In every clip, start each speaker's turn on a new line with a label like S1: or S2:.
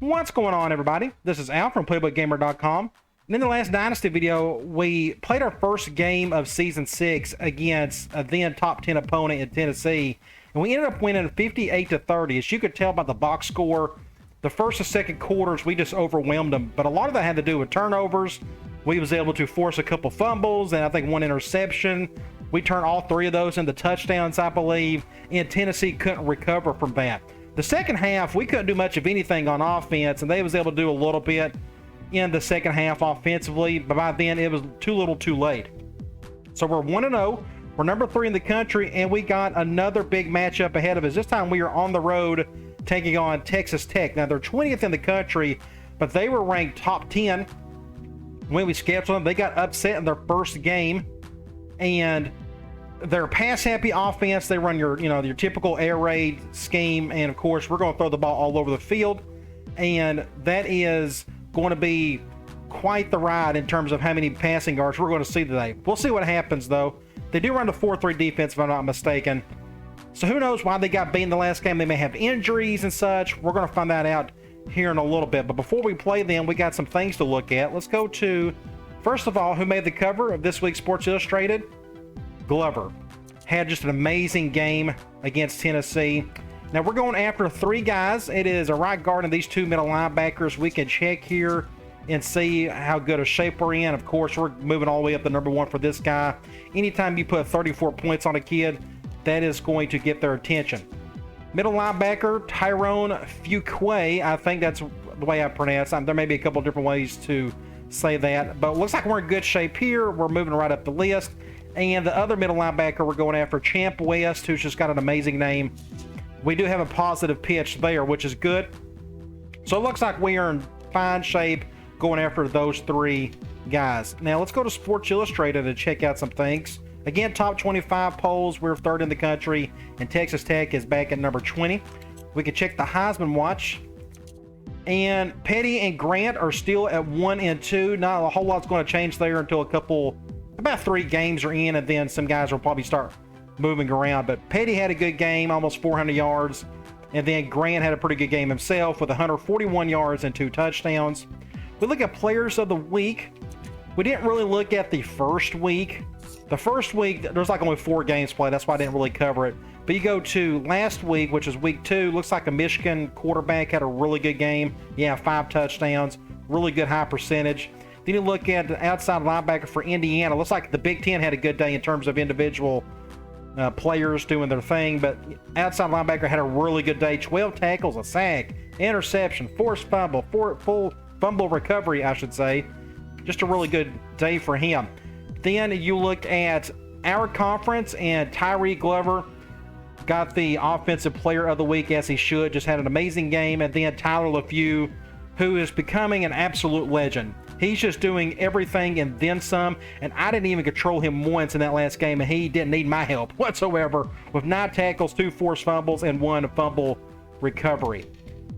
S1: What's going on, everybody? This is Al from PlaybookGamer.com. And in the last Dynasty video, we played our first game of Season 6 against a then top 10 opponent in Tennessee. And we ended up winning 58-30. As you could tell by the box score, the first and second quarters, we just overwhelmed them. But a lot of that had to do with turnovers. We was able to force a couple fumbles and I think one interception. We turned all three of those into touchdowns, I believe. And Tennessee couldn't recover from that. The second half, we couldn't do much of anything on offense, and they was able to do a little bit in the second half offensively, but by then it was too little too late. So we're 1-0, we're number 3 in the country, and we got another big matchup ahead of us. This time we are on the road taking on Texas Tech. Now they're 20th in the country, but they were ranked top 10 when we scheduled them. They got upset in their first game, and they're pass-happy offense. They run your typical air raid scheme, and of course, we're going to throw the ball all over the field, and that is going to be quite the ride in terms of how many passing yards we're going to see today. We'll see what happens, though. They do run the 4-3 defense, if I'm not mistaken. So who knows why they got beaten the last game? They may have injuries and such. We're going to find that out here in a little bit. But before we play them, we got some things to look at. Let's go to, first of all, who made the cover of this week's Sports Illustrated? Glover. Had just an amazing game against Tennessee. Now we're going after 3 guys. It is a right guard and these 2 middle linebackers. We can check here and see how good a shape we're in. Of course, we're moving all the way up to number 1 for this guy. Anytime you put 34 points on a kid, that is going to get their attention. Middle linebacker, Tyrone Fuquay. I think that's the way I pronounce it. There may be a couple different ways to say that, but it looks like we're in good shape here. We're moving right up the list. And the other middle linebacker we're going after, Champ West, who's just got an amazing name. We do have a positive pitch there, which is good. So it looks like we are in fine shape going after those 3 guys. Now let's go to Sports Illustrated and check out some things. Again, top 25 polls, we're 3rd in the country, and Texas Tech is back at number 20. We can check the Heisman Watch. And Petty and Grant are still at 1 and 2. Not a whole lot's going to change there until about 3 games are in, and then some guys will probably start moving around. But Petty had a good game, almost 400 yards. And then Grant had a pretty good game himself with 141 yards and 2 touchdowns. We look at players of the week. We didn't really look at the first week. The first week, there's like only 4 games played. That's why I didn't really cover it. But you go to last week, which is week 2. Looks like a Michigan quarterback had a really good game. Yeah, 5 touchdowns. Really good high percentage. Then you look at the outside linebacker for Indiana. Looks like the Big Ten had a good day in terms of individual players doing their thing, but outside linebacker had a really good day. 12 tackles, a sack, interception, forced fumble, full fumble recovery, I should say. Just a really good day for him. Then you looked at our conference, and Tyree Glover got the Offensive Player of the Week, as he should. Just had an amazing game. And then Tyler LeFew, who is becoming an absolute legend. He's just doing everything and then some, and I didn't even control him once in that last game, and he didn't need my help whatsoever with 9 tackles, 2 forced fumbles, and 1 fumble recovery.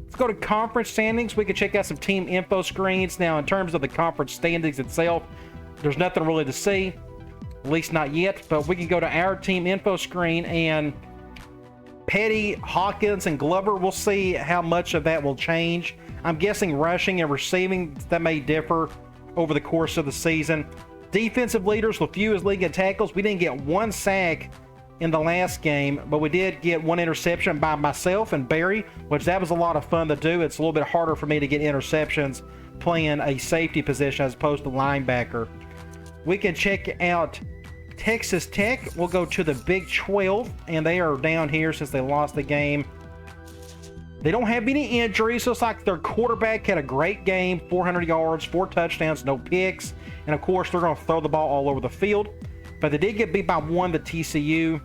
S1: Let's go to conference standings. We can check out some team info screens. Now, in terms of the conference standings itself, there's nothing really to see, at least not yet, but we can go to our team info screen, and Petty, Hawkins, and Glover, we'll see how much of that will change. I'm guessing rushing and receiving, that may differ over the course of the season. Defensive leaders, LeFew is leading in tackles. We didn't get 1 sack in the last game, but we did get 1 interception by myself and Barry, which that was a lot of fun to do. It's a little bit harder for me to get interceptions playing a safety position as opposed to linebacker. We can check out Texas Tech. We'll go to the Big 12, and they are down here since they lost the game. They don't have any injuries, so it's like their quarterback had a great game, 400 yards, 4 touchdowns, no picks. And of course, they're going to throw the ball all over the field. But they did get beat by 1 to TCU.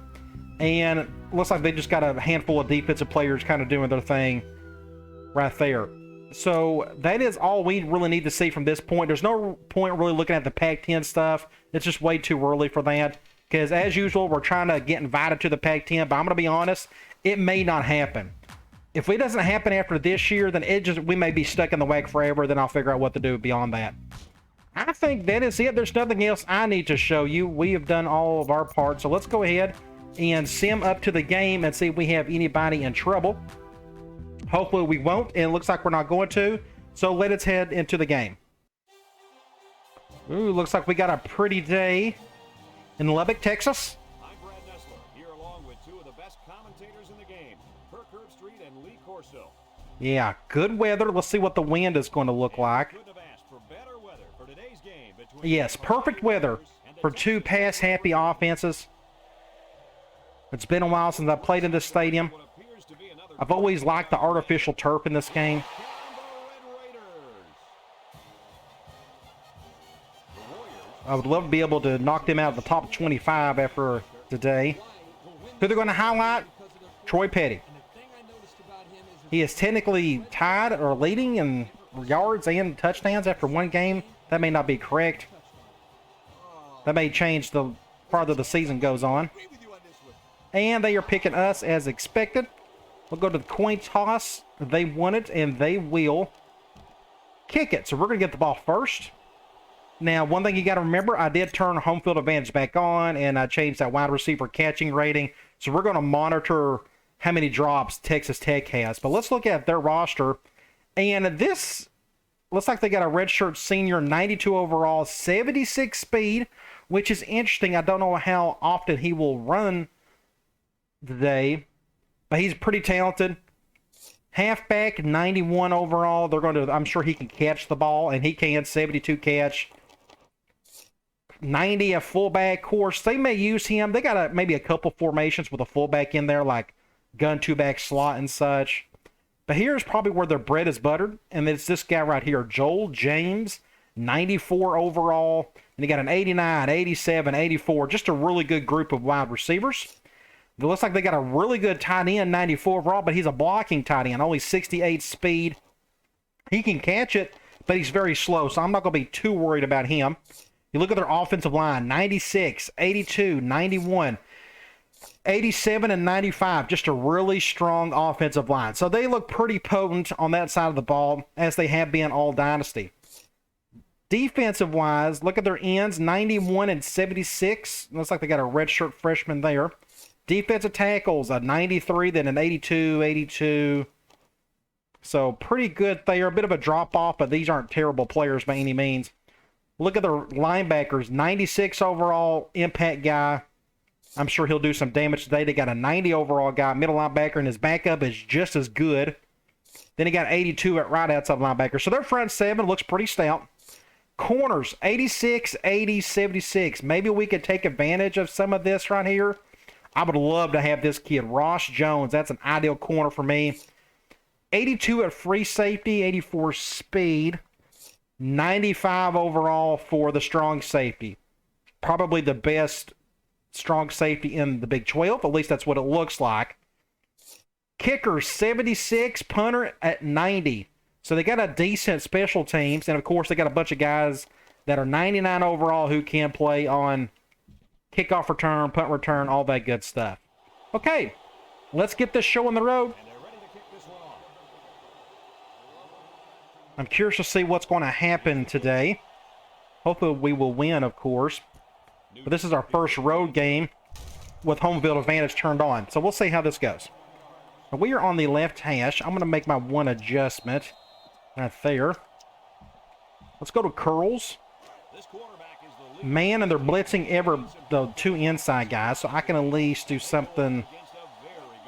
S1: And it looks like they just got a handful of defensive players kind of doing their thing right there. So that is all we really need to see from this point. There's no point really looking at the Pac-10 stuff. It's just way too early for that. Because as usual, we're trying to get invited to the Pac-10. But I'm going to be honest, it may not happen. If it doesn't happen after this year, then we may be stuck in the WAC forever. Then I'll figure out what to do beyond that. I think that is it. There's nothing else I need to show you. We have done all of our parts. So let's go ahead and sim up to the game and see if we have anybody in trouble. Hopefully we won't, and it looks like we're not going to. So let us head into the game. Ooh, looks like we got a pretty day in Lubbock, Texas.
S2: I'm Brad Nessler, here along with two of the best commentators in the game, Kirk Herbstreit and Lee Corso.
S1: Yeah, good weather. Let's see what the wind is going to look like.
S2: Couldn't have asked for better weather for today's game between
S1: Yes, perfect weather for two pass-happy offenses. It's been a while since I played in this stadium.
S2: what appears to be another
S1: I've always liked the artificial turf in this game.
S2: Campbell Red Raiders. The Warriors
S1: I would love to be able to knock them out of the top 25 after today. Who they're going to highlight? Troy Petty. He is technically tied or leading in yards and touchdowns after one game. That may not be correct. That may change the farther the season goes on. And they are picking us as expected. We'll go to the coin toss. They won it, and they will kick it. So we're going to get the ball first. Now, one thing you got to remember, I did turn home field advantage back on, and I changed that wide receiver catching rating. So we're going to monitor how many drops Texas Tech has. But let's look at their roster. And this looks like they got a redshirt senior, 92 overall, 76 speed, which is interesting. I don't know how often he will run today, but he's pretty talented. Halfback, 91 overall. They're going to, I'm sure he can catch the ball, and he can, 72 catch. 90 a fullback. Of course, they may use him. They got maybe a couple formations with a fullback in there, like gun two-back slot and such. But here's probably where their bread is buttered, and it's this guy right here, Joel James, 94 overall. And he got an 89, 87, 84. Just a really good group of wide receivers. It looks like they got a really good tight end, 94 overall, but he's a blocking tight end, only 68 speed. He can catch it, but he's very slow, so I'm not going to be too worried about him. You look at their offensive line, 96, 82, 91, 87, and 95. Just a really strong offensive line. So they look pretty potent on that side of the ball, as they have been all Dynasty. Defensive-wise, look at their ends, 91 and 76. Looks like they got a redshirt freshman there. Defensive tackles, a 93, then an 82, 82. So pretty good there. A bit of a drop-off, but these aren't terrible players by any means. Look at their linebackers, 96 overall impact guy. I'm sure he'll do some damage today. They got a 90 overall guy, middle linebacker, and his backup is just as good. Then he got 82 at right outside linebacker. So their front seven looks pretty stout. Corners, 86, 80, 76. Maybe we could take advantage of some of this right here. I would love to have this kid, Ross Jones. That's an ideal corner for me. 82 at free safety, 84 speed, 95 overall for the strong safety. Probably the best strong safety in the Big 12. At least that's what it looks like. Kicker, 76, punter at 90. So they got a decent special teams. And, of course, they got a bunch of guys that are 99 overall who can play on kickoff return, punt return, all that good stuff. Okay, let's get this show on the road. I'm curious to see what's going to happen today. Hopefully we will win, of course. But this is our first road game with home field advantage turned on. So we'll see how this goes. Now, we are on the left hash. I'm going to make my one adjustment right there. Let's go to curls. Man, and they're blitzing the two inside guys, so I can at least do something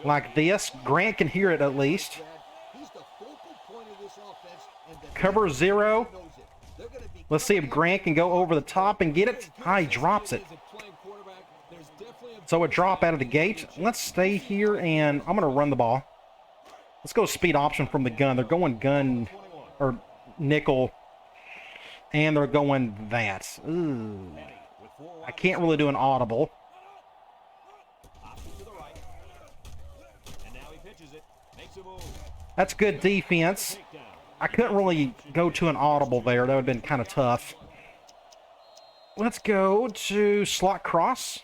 S1: like this. Grant can hear it at least. Cover 0. Let's see if Grant can go over the top and get it. He drops it. So a drop out of the gate. Let's stay here, and I'm going to run the ball. Let's go speed option from the gun. They're going gun or nickel. And they're going that. Ooh. I can't really do an audible. That's good defense. I couldn't really go to an audible there. That would have been kind of tough. Let's go to slot cross.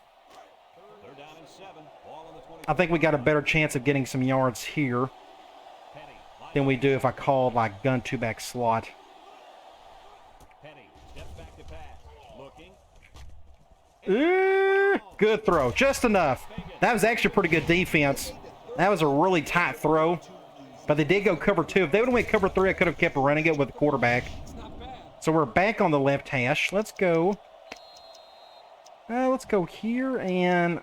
S1: I think we got a better chance of getting some yards here than we do if I called like gun two-back slot. Ooh, good throw. Just enough. That was actually pretty good defense. That was a really tight throw. But they did go cover 2. If they would have went cover 3, I could have kept running it with the quarterback. So we're back on the left hash. Let's go. Let's go here and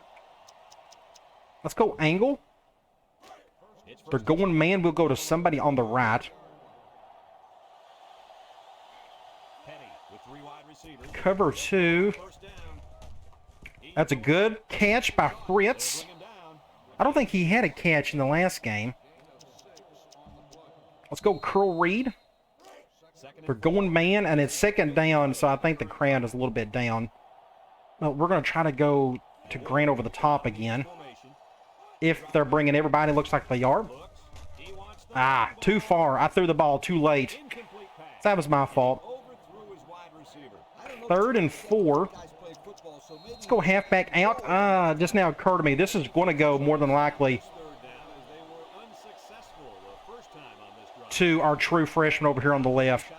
S1: let's go angle. They're going man. We'll go to somebody on the right. Cover 2. That's a good catch by Fritz. I don't think he had a catch in the last game. Let's go curl read. They're going man, and it's second down, so I think the crowd is a little bit down. Well, we're going to try to go to Grant over the top again. If they're bringing everybody, looks like they are. Ah, too far. I threw the ball too late. That was my fault. 3rd and 4. Let's go halfback out. Just now occurred to me, this is going to go more than likely to our true freshman over here on the left.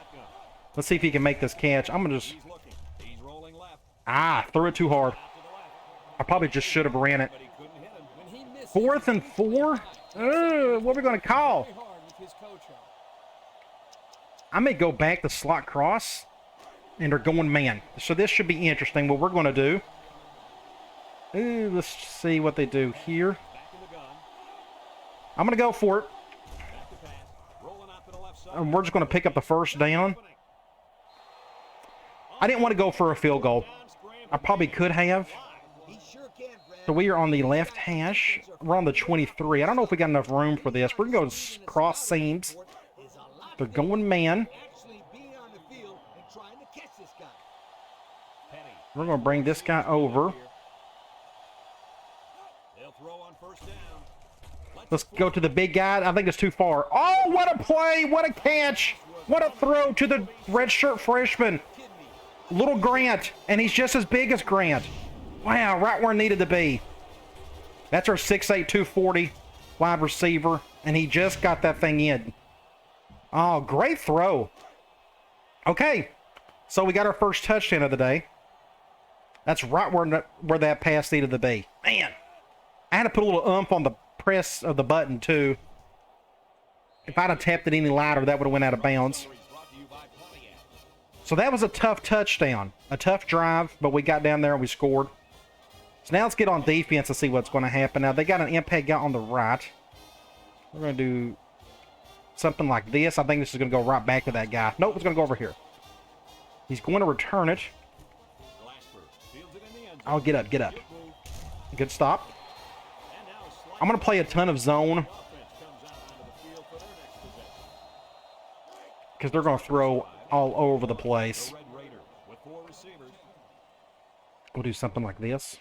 S1: Let's see if he can make this catch. I'm going to just... threw it too hard. I probably just should have ran it. 4th and 4? What are we going to call? I may go back to slot cross. And they're going man. So this should be interesting. What we're going to do. Let's see what they do here. I'm going to go for it. And we're just going to pick up the first down. I didn't want to go for a field goal. I probably could have. So we are on the left hash. We're on the 23. I don't know if we got enough room for this. We're going to go cross seams. They're going man. We're going to bring this guy over. Let's go to the big guy. I think it's too far. Oh, what a play. What a catch. What a throw to the redshirt freshman. Little Grant. And he's just as big as Grant. Wow, right where it needed to be. That's our 6'8", 240 wide receiver. And he just got that thing in. Oh, great throw. Okay. So we got our first touchdown of the day. That's right where that pass needed to be. Man, I had to put a little oomph on the press of the button, too. If I'd have tapped it any lighter, that would have went out of bounds. So that was a tough touchdown. A tough drive, but we got down there and we scored. So now let's get on defense and see what's going to happen. Now, they got an impact guy on the right. We're going to do something like this. I think this is going to go right back to that guy. Nope, it's going to go over here. He's going to return it. Oh, get up, get up. Good stop. I'm going to play a ton of zone. Because they're going to throw all over the place. We'll do something like this.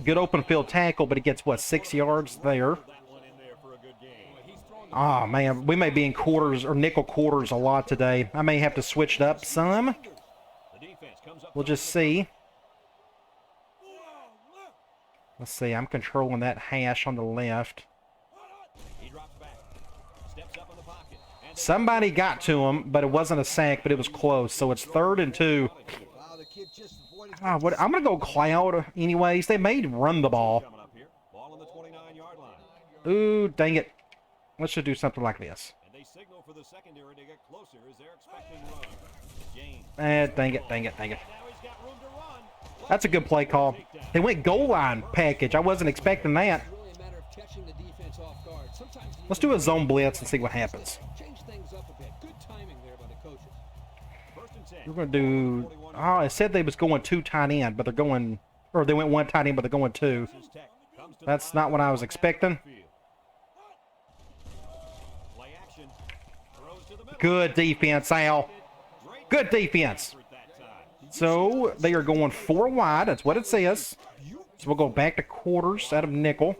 S1: Good open field tackle, but it gets, what, 6 yards there. Oh, man, we may be in quarters or nickel quarters a lot today. I may have to switch it up some. We'll just see. Let's see, I'm controlling that hash on the left. Somebody got to him, but it wasn't a sack, but it was close. So it's 3rd and 2. I'm going to go cloud anyways. They may run the ball. Ooh, dang it. Let's just do something like this. Dang it, dang it, dang it. That's a good play call. They went goal line package. I wasn't expecting that. Let's do a zone blitz and see what happens. We're going to do... Oh, it said they was going 2 tight end, but they're going... Or they went 1 tight end, but they're going 2. That's not what I was expecting. Good defense, Al. Good defense. So they are going 4 wide. That's what it says. So we'll go back to quarters out of nickel.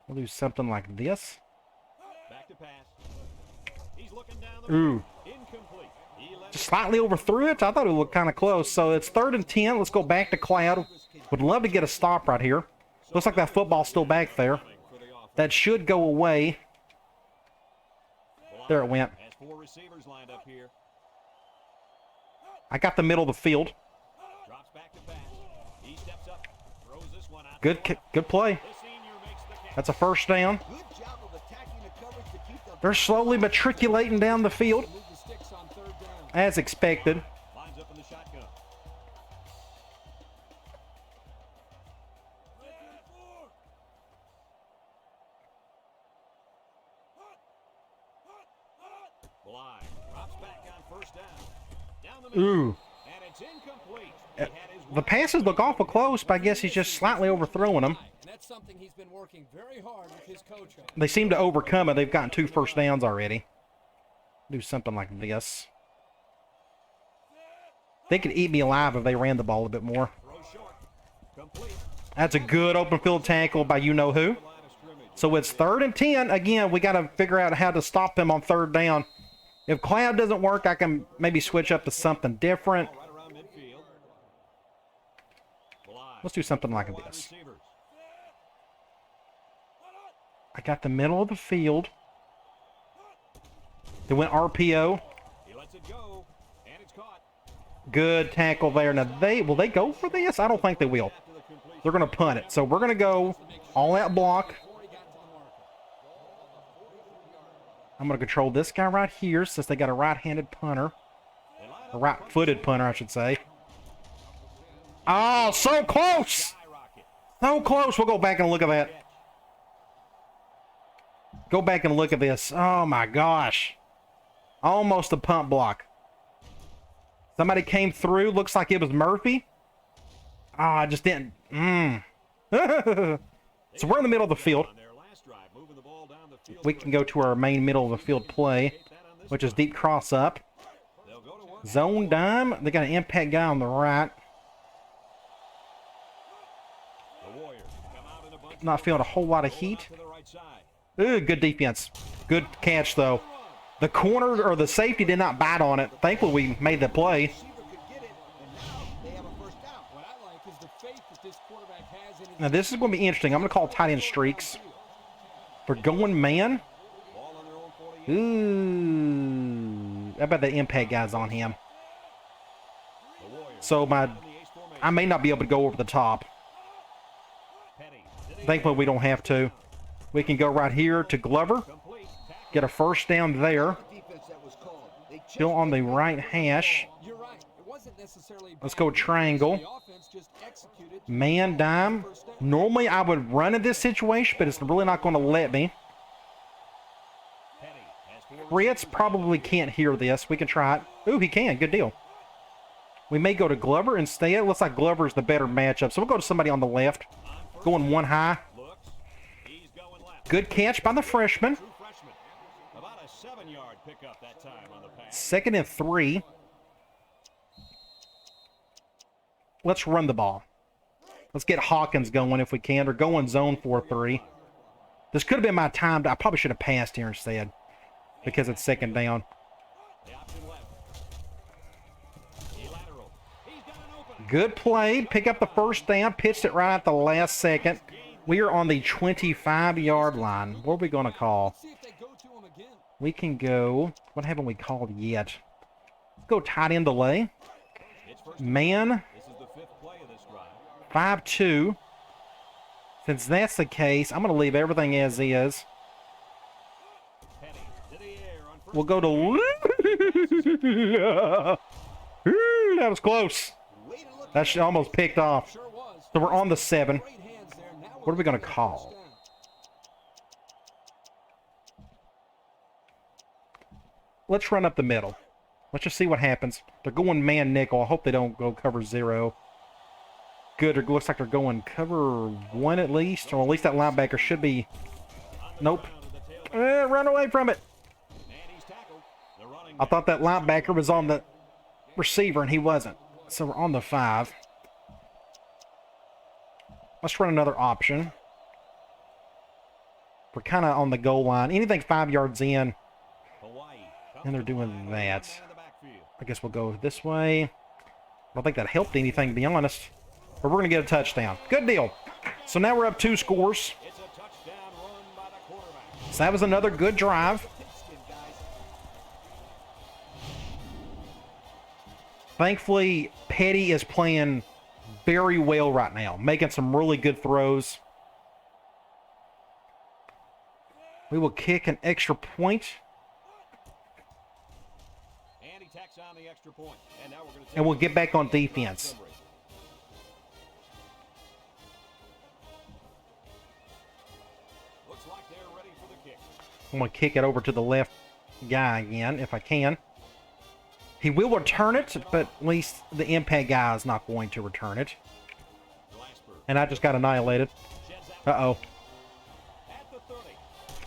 S1: We'll do something like this. Ooh. Just slightly overthrew it. I thought it looked kind of close. So it's 3rd and 10. Let's go back to cloud. Would love to get a stop right here. Looks like that football's still back there. That should go away. There it went. I got the middle of the field. Good play. That's a first down. They're slowly matriculating down the field, as expected. Ooh. The passes look awful close, but I guess he's just slightly overthrowing them.
S3: That's something he's been working very hard with his coach on.
S1: They seem to overcome it. They've gotten 2 first downs already. Do something like this. They could eat me alive if they ran the ball a bit more. That's a good open field tackle by you-know-who. So it's 3rd and 10. Again, we got to figure out how to stop them on 3rd down. If cloud doesn't work, I can maybe switch up to something different. Let's do something like this. I got the middle of the field. They went RPO. Good tackle there. Now, will they go for this? I don't think they will. They're going to punt it. So we're going to go all-out block. I'm going to control this guy right here since they got a right-handed punter. A right-footed punter, I should say. Oh, so close! So close. We'll go back and look at that. Go back and look at this. Oh, my gosh. Almost a punt block. Somebody came through. Looks like it was Murphy. Oh, I just didn't. So we're in the middle of the field. We can go to our main middle of the field play, which is deep cross up. Zone dime. They got an impact guy on the right. Not feeling a whole lot of heat. Ooh, good defense. Good catch, though. The corner or the safety did not bite on it. Thankfully, we made the play. Now, this is going to be interesting. I'm going to call tight end streaks. They're going man. Ooh. How about the impact guys on him? So, I may not be able to go over the top. Thankfully, we don't have to. We can go right here to Glover. Get a first down there. Still on the right hash. Let's go triangle. Man dime. Normally, I would run in this situation, but it's really not going to let me. Fritz probably can't hear this. We can try it. Ooh, he can. Good deal. We may go to Glover instead. It looks like Glover's the better matchup. So we'll go to somebody on the left. Going one high. Good catch by the freshman. 2nd and 3. Let's run the ball. Let's get Hawkins going if we can. They're going zone 4-3. This could have been my time. I probably should have passed here instead because it's 2nd down. Good play. Pick up the first down. Pitched it right at the last second. We are on the 25-yard line. What are we going to call? We can go. What haven't we called yet? Let's go tight end delay. Man. 5-2. Since that's the case, I'm going to leave everything as is. We'll go to... That was close. That almost picked off. So we're on the 7. What are we going to call? Let's run up the middle. Let's just see what happens. They're going man nickel. I hope they don't go cover 0. Good. It looks like they're going cover 1 at least. Or at least that linebacker should be... Nope. Run away from it. I thought that linebacker was on the receiver, and he wasn't. So we're on the 5. Let's run another option. We're kind of on the goal line. Anything 5 yards in. And they're doing that. I guess we'll go this way. I don't think that helped anything, to be honest. But we're going to get a touchdown. Good deal. So now we're up 2 scores. So that was another good drive. Thankfully, Petty is playing very well right now, making some really good throws. We will kick an extra point.
S2: And he tacks on the extra point. And now we're going to
S1: And we'll get back on defense.
S2: Looks like they're ready for the kick.
S1: I'm going to kick it over to the left guy again, if I can. He will return it, but at least the impact guy is not going to return it. And I just got annihilated. Uh-oh.
S2: At the 30.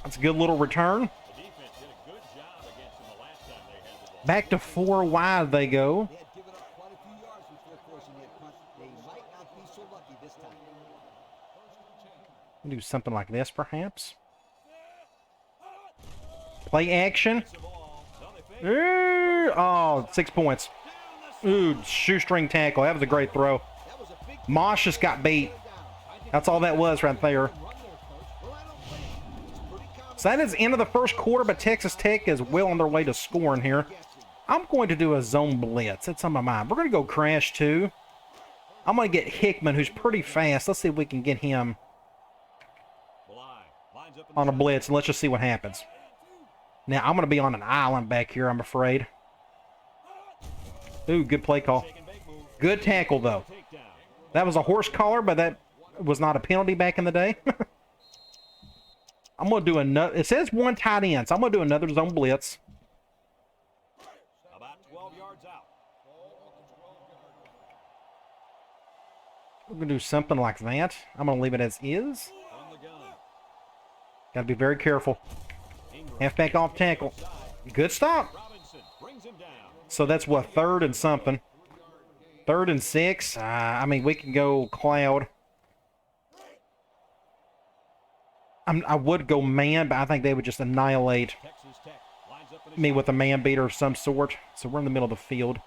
S1: That's a good little return.
S2: The defense did a good job against them the last time they had the ball.
S1: Back to 4 wide they go.
S4: They had given up quite a few yards before forcing that punt. They might not be so lucky this time.
S1: Do something like this, perhaps. Play action. Oh, 6 points. Ooh, shoestring tackle. That was a great throw. Mosh just got beat. That's all that was right there. So that is the end of the first quarter, but Texas Tech is well on their way to scoring here. I'm going to do a zone blitz. It's on my mind. We're going to go crash 2. I'm going to get Hickman, who's pretty fast. Let's see if we can get him on a blitz, and let's just see what happens. Now, I'm going to be on an island back here, I'm afraid. Ooh, good play call. Good tackle, though. That was a horse collar, but that was not a penalty back in the day. I'm going to do another. It says 1 tight end, so I'm going to do another zone blitz.
S2: About 12 yards out.
S1: We're going to do something like that. I'm going to leave it as is.
S2: From the gun.
S1: Got to be very careful. Halfback off tackle. Good stop.
S2: Robinson brings him down.
S1: So that's what, 3rd and something. 3rd and 6. I mean, we can go cloud. I would go man, but I think they would just annihilate
S2: Texas Tech lines up in his
S1: me with a man beater of some sort. So we're in the middle of the field.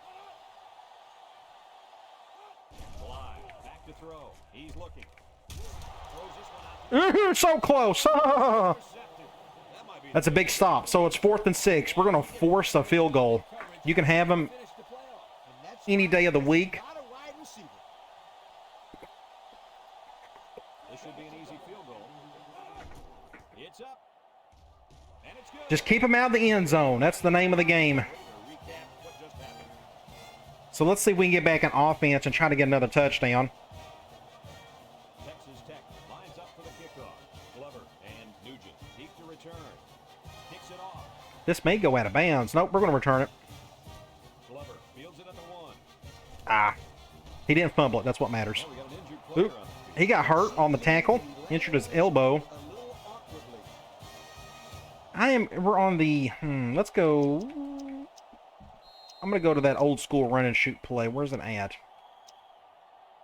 S2: back to throw. He's looking. Throws this one out.
S1: So close.
S2: Intercepted. That might be
S1: That's a big stop. So it's 4th and 6. We're going to force a field goal. You can have them any day of the week.
S4: Not a wide receiver.
S2: This should be an easy field goal. It's up. And it's good.
S1: Just keep them out of the end zone. That's the name of the game.
S2: Recap what just happened.
S1: So let's see if we can get back on offense and try to get another touchdown.
S2: Texas Tech lines up for the kickoff. Glover and Nugent deep to return. Kicks it off.
S1: This may go out of bounds. Nope, we're going to return it.
S2: Glover fields it at the 1.
S1: Ah, he didn't fumble it. That's what matters.
S2: Oh, we got an injured player
S1: Oop.
S2: on the field.
S1: He got hurt on the tackle. Injured his elbow.
S4: A little awkwardly.
S1: We're on the, let's go. I'm going to go to that old school run and shoot play. Where's it at?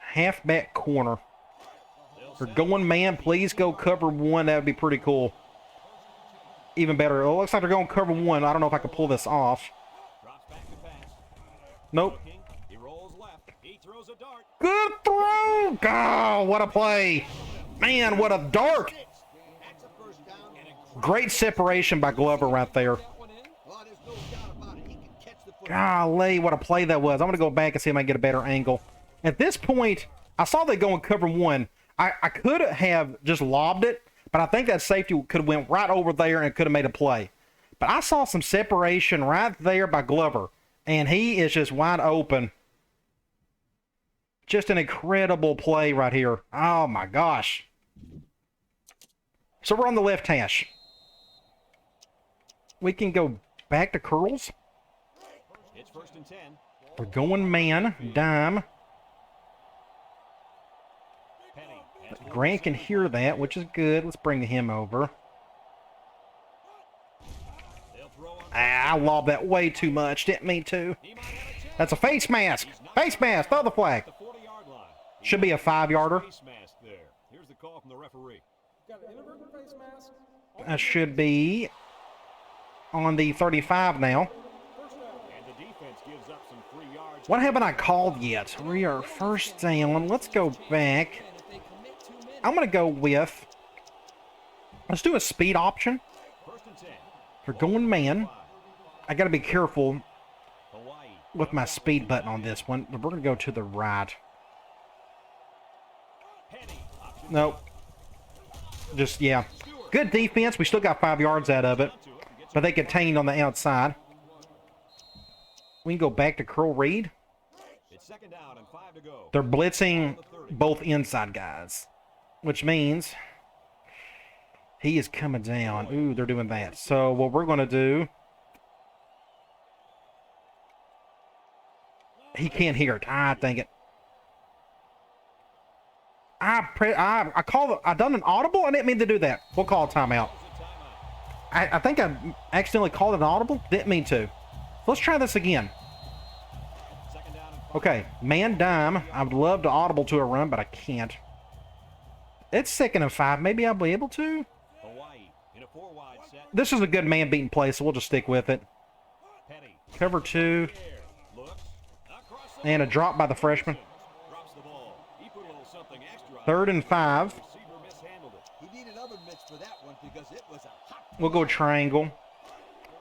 S1: Halfback corner. They're going man. Please go cover 1. That would be pretty cool. Even better. It looks like they're going cover 1. I don't know if I can pull this off.
S2: Drops back to pass.
S1: Nope.
S2: Looking. He rolls left. He throws a dart.
S1: Good throw. Oh, what a play. Man, what a dart.
S4: That's a first down.
S1: Great separation by Glover right there.
S4: Oh, there's no doubt about it. He can catch the football.
S1: Golly, what a play that was. I'm going to go back and see if I can get a better angle. At this point, I saw they go in cover 1. I could have just lobbed it, but I think that safety could have went right over there and could have made a play. But I saw some separation right there by Glover, and he is just wide open. Just an incredible play right here. Oh, my gosh. So we're on the left hash. We can go back to curls.
S2: It's 1st and 10.
S1: We're going man, dime.
S2: Penny. has to
S1: Grant can hear that, which is good. Let's bring him over.
S2: They'll throw on.
S1: I lobbed that way too much. Didn't mean to.
S2: He might have a chance.
S1: That's a face mask. Face mask. Throw the flag.
S2: The 40-yard line.
S1: Should be a 5-yarder.
S2: Face mask there. Here's the call from the referee.
S3: Got an inadvertent face mask.
S1: That should be on the 35 now.
S3: First down.
S2: And the defense gives up some free yards.
S1: What haven't I called yet? We are first down. Let's go back.
S3: And if they commit too many,
S1: I'm going to go with, let's do a speed option.
S2: 1st and 10.
S1: We're going man. I got to be careful
S2: Hawaii.
S1: with my speed button on this one. But we're going to go to the right. Nope. Just, yeah. Good defense. We still got 5 yards out of it. But they contained on the outside. We can go back to Curl Reed.
S2: It's 2nd down and 5 to go.
S1: They're blitzing both inside guys, which means he is coming down. Ooh, they're doing that. So what we're going to do, he can't hear it. Ah, dang it. I done an audible. I didn't mean to do that. We'll call a timeout. I think I accidentally called it an audible. Didn't mean to. Let's try this again. Okay, man dime. I would love to audible to a run, but I can't. It's 2nd and 5. Maybe I'll be able to. This is a good man beating play, so we'll just stick with it. Cover 2. And a drop by the freshman. 3rd and 5. We'll go triangle.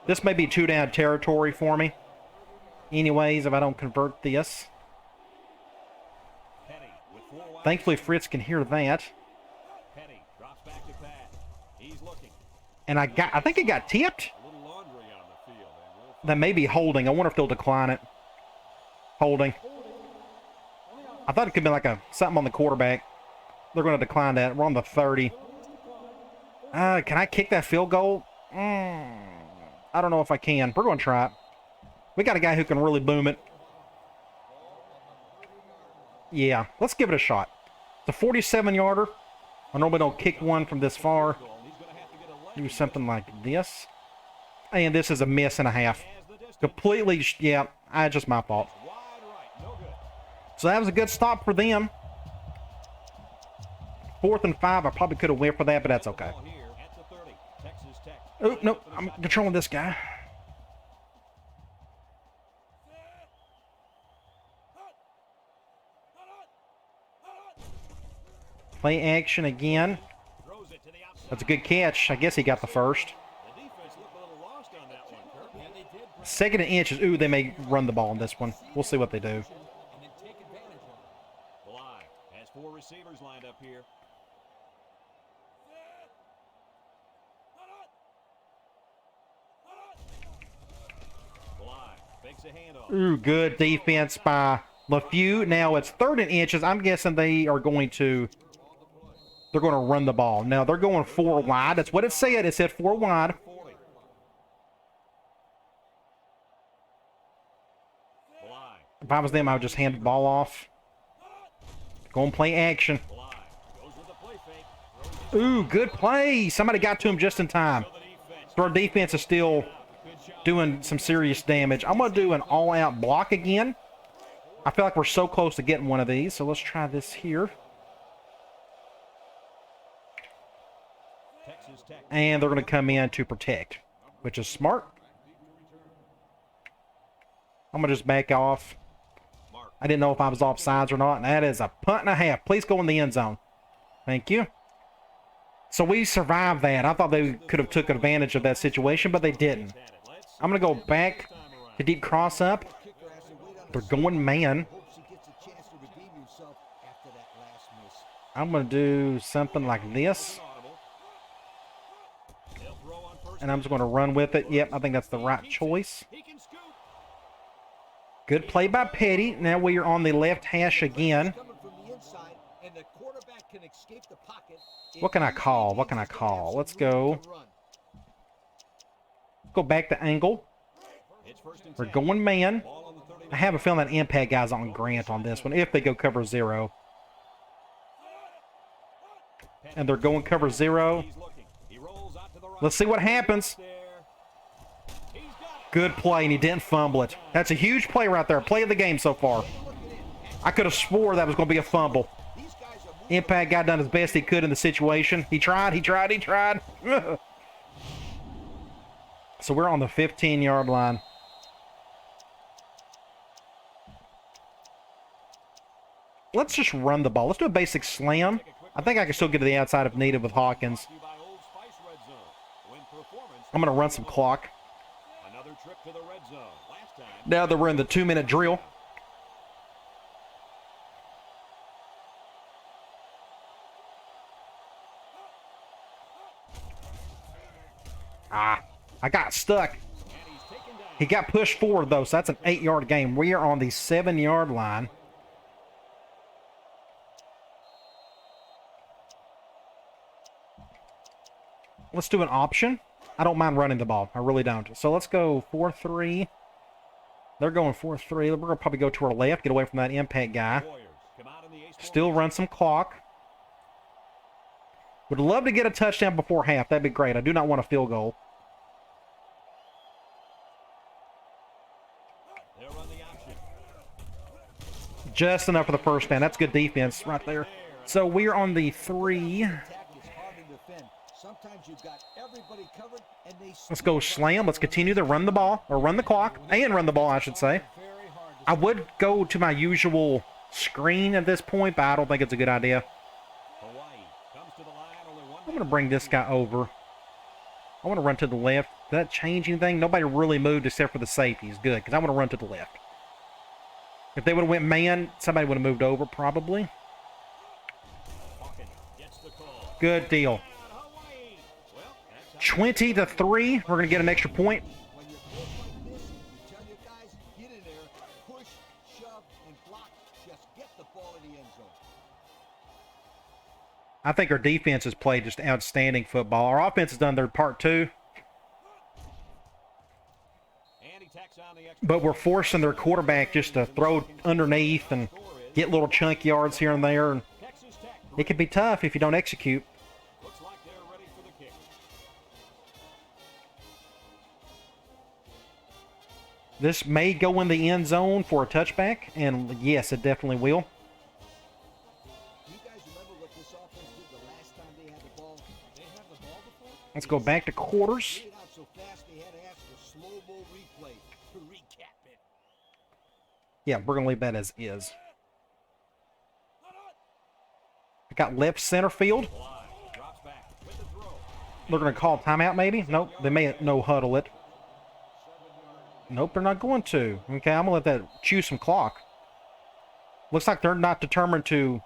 S1: This may be 2-down territory for me. Anyways, if I don't convert this. Thankfully, Fritz can hear that. And I think it got tipped. That may be holding. I wonder if they'll decline it. Holding. I thought it could be like something on the quarterback. They're going to decline that. We're on the 30. Can I kick that field goal? I don't know if I can. We're going to try it. We got a guy who can really boom it. Yeah, let's give it a shot. It's a 47-yarder. I normally don't kick one from this far. Do something like this. And this is a miss and a half. Completely, yeah, just my fault. So that was a good stop for them. 4th and 5. I probably could have went for that, but that's okay. Oh, no, I'm controlling this guy. Play action again. That's a good catch. I guess he got the first. 2nd and inches. Ooh, they may run the ball on this one. We'll see what they do.
S2: Has 4 receivers lined up here.
S1: Ooh, good defense by LeFew. Now it's 3rd and inches. I'm guessing they are going to... They're going to run the ball. Now, they're going 4 wide. That's what it said. It said 4 wide. If I was them, I would just hand the ball off. Go and play action. Ooh, good play. Somebody got to him just in time. So our defense is still doing some serious damage. I'm going to do an all-out block again. I feel like we're so close to getting one of these. So let's try this here. And they're going to come in to protect, which is smart. I'm going to just back off. I didn't know if I was offsides or not, and that is a punt and a half. Please go in the end zone. Thank you. So we survived that. I thought they could have took advantage of that situation, but they didn't. I'm going to go back to deep cross up. They're going man. I'm going to do something like this. And I'm just going to run with it. Yep, I think that's the right choice. Good play by Petty. Now we are on the left hash again. What can I call? What can I call? Let's go. Go back to angle. We're going man. I have a feeling that impact guy's on Grant on this one if they go cover 0. And they're going cover 0. Let's see what happens. Good play, and he didn't fumble it. That's a huge play right there. Play of the game so far. I could have swore that was going to be a fumble. Impact guy done his best he could in the situation. He tried. So we're on the 15-yard line. Let's just run the ball. Let's do a basic slam. I think I can still get to the outside if needed with Hawkins. I'm going to run some clock. Now that we're in the 2-minute drill. Ah, I got stuck.
S2: And he's taken down.
S1: He got pushed forward, though, so that's an 8-yard gain. We are on the 7-yard line. Let's do an option. I don't mind running the ball. I really don't. So let's go 4-3. They're going 4-3. We're going to probably go to our left, get away from that impact guy.
S2: Warriors come out in the ace
S1: Still
S2: formation.
S1: run some clock. Would love to get a touchdown before half. That'd be great. I do not want a field goal.
S2: They'll run the option.
S1: Just enough for the first down. That's good defense right there. So we're on the 3.
S4: Attack is hard to defend. Sometimes you've got everybody covered, and they
S1: Let's go slam. Let's continue to run the ball, or run the clock, and run the ball, I should say.
S3: Very hard to
S1: I would go to my usual screen at this point, but I don't think it's a good idea.
S2: Hawaii comes to the line. Only one
S1: I'm going to bring this guy over. I want to run to the left. Did that change anything? Nobody really moved except for the safeties. Good, because I want to run to the left. If they would have went man, somebody would have moved over, probably.
S2: Hawkins gets the call.
S1: Good deal.
S2: And Hawaii. Well, that's how
S1: 20-3. We're going to get an extra point.
S4: When you're close like this, you tell your guys, get in there, push, shove, and block. Just get the ball in the end zone.
S1: I think our defense has played just outstanding football. Our offense has done their part too,
S2: And he tacks on the extra.
S1: but we're forcing their quarterback just to throw underneath and get little chunk yards here and there. And
S2: Texas Tech
S1: it can be tough if you don't execute.
S2: looks like they're ready for the kick.
S1: This may go in the end zone for a touchback, and yes, it definitely will.
S4: Do you guys remember what this offense did the last time they had the ball?
S3: They have the ball before?
S1: Let's go back to quarters.
S4: Get it out so fast they had to ask for slow-mo replay to recap it.
S1: Yeah, we're going to leave that as is. I got left center field.
S2: Fly. Drops back with the throw.
S1: They're going to call timeout maybe? Nope, they may no huddle it. Nope, they're not going to. Okay, I'm going to let that chew some clock. Looks like they're not determined to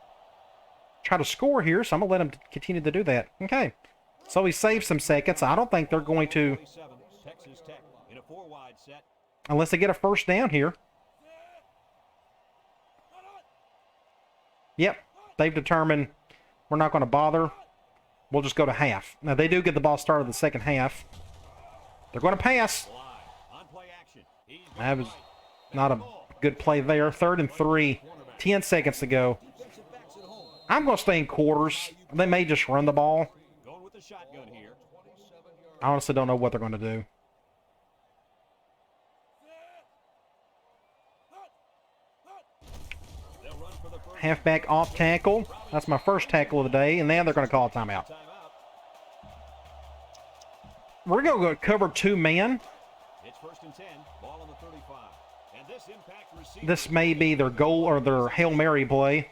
S1: try to score here, so I'm going to let them continue to do that. Okay, so he saved some seconds. I don't think they're going to,
S2: 27, Texas Tech in a 4-wide set.
S1: unless they get a first down here. Yep, they've determined we're not going to bother. We'll just go to half. Now, they do get the ball started the second half. They're going to pass.
S2: Fly. On play action. He's
S1: That was not a good play there. 3rd and 3. 10 seconds to go.
S4: Defensive backs at home.
S1: I'm going to stay in quarters. They may just run the ball.
S2: going with the shotgun here.
S1: I honestly don't know what they're going to do.
S2: They'll run for the first
S1: Halfback off tackle. That's my first tackle of the day. And now they're going to call a timeout.
S2: timeout.
S1: We're going to go cover 2 man.
S2: It's 1st and 10. Ball on the 35. And this impact receiver.
S1: This may be their goal or their Hail Mary play.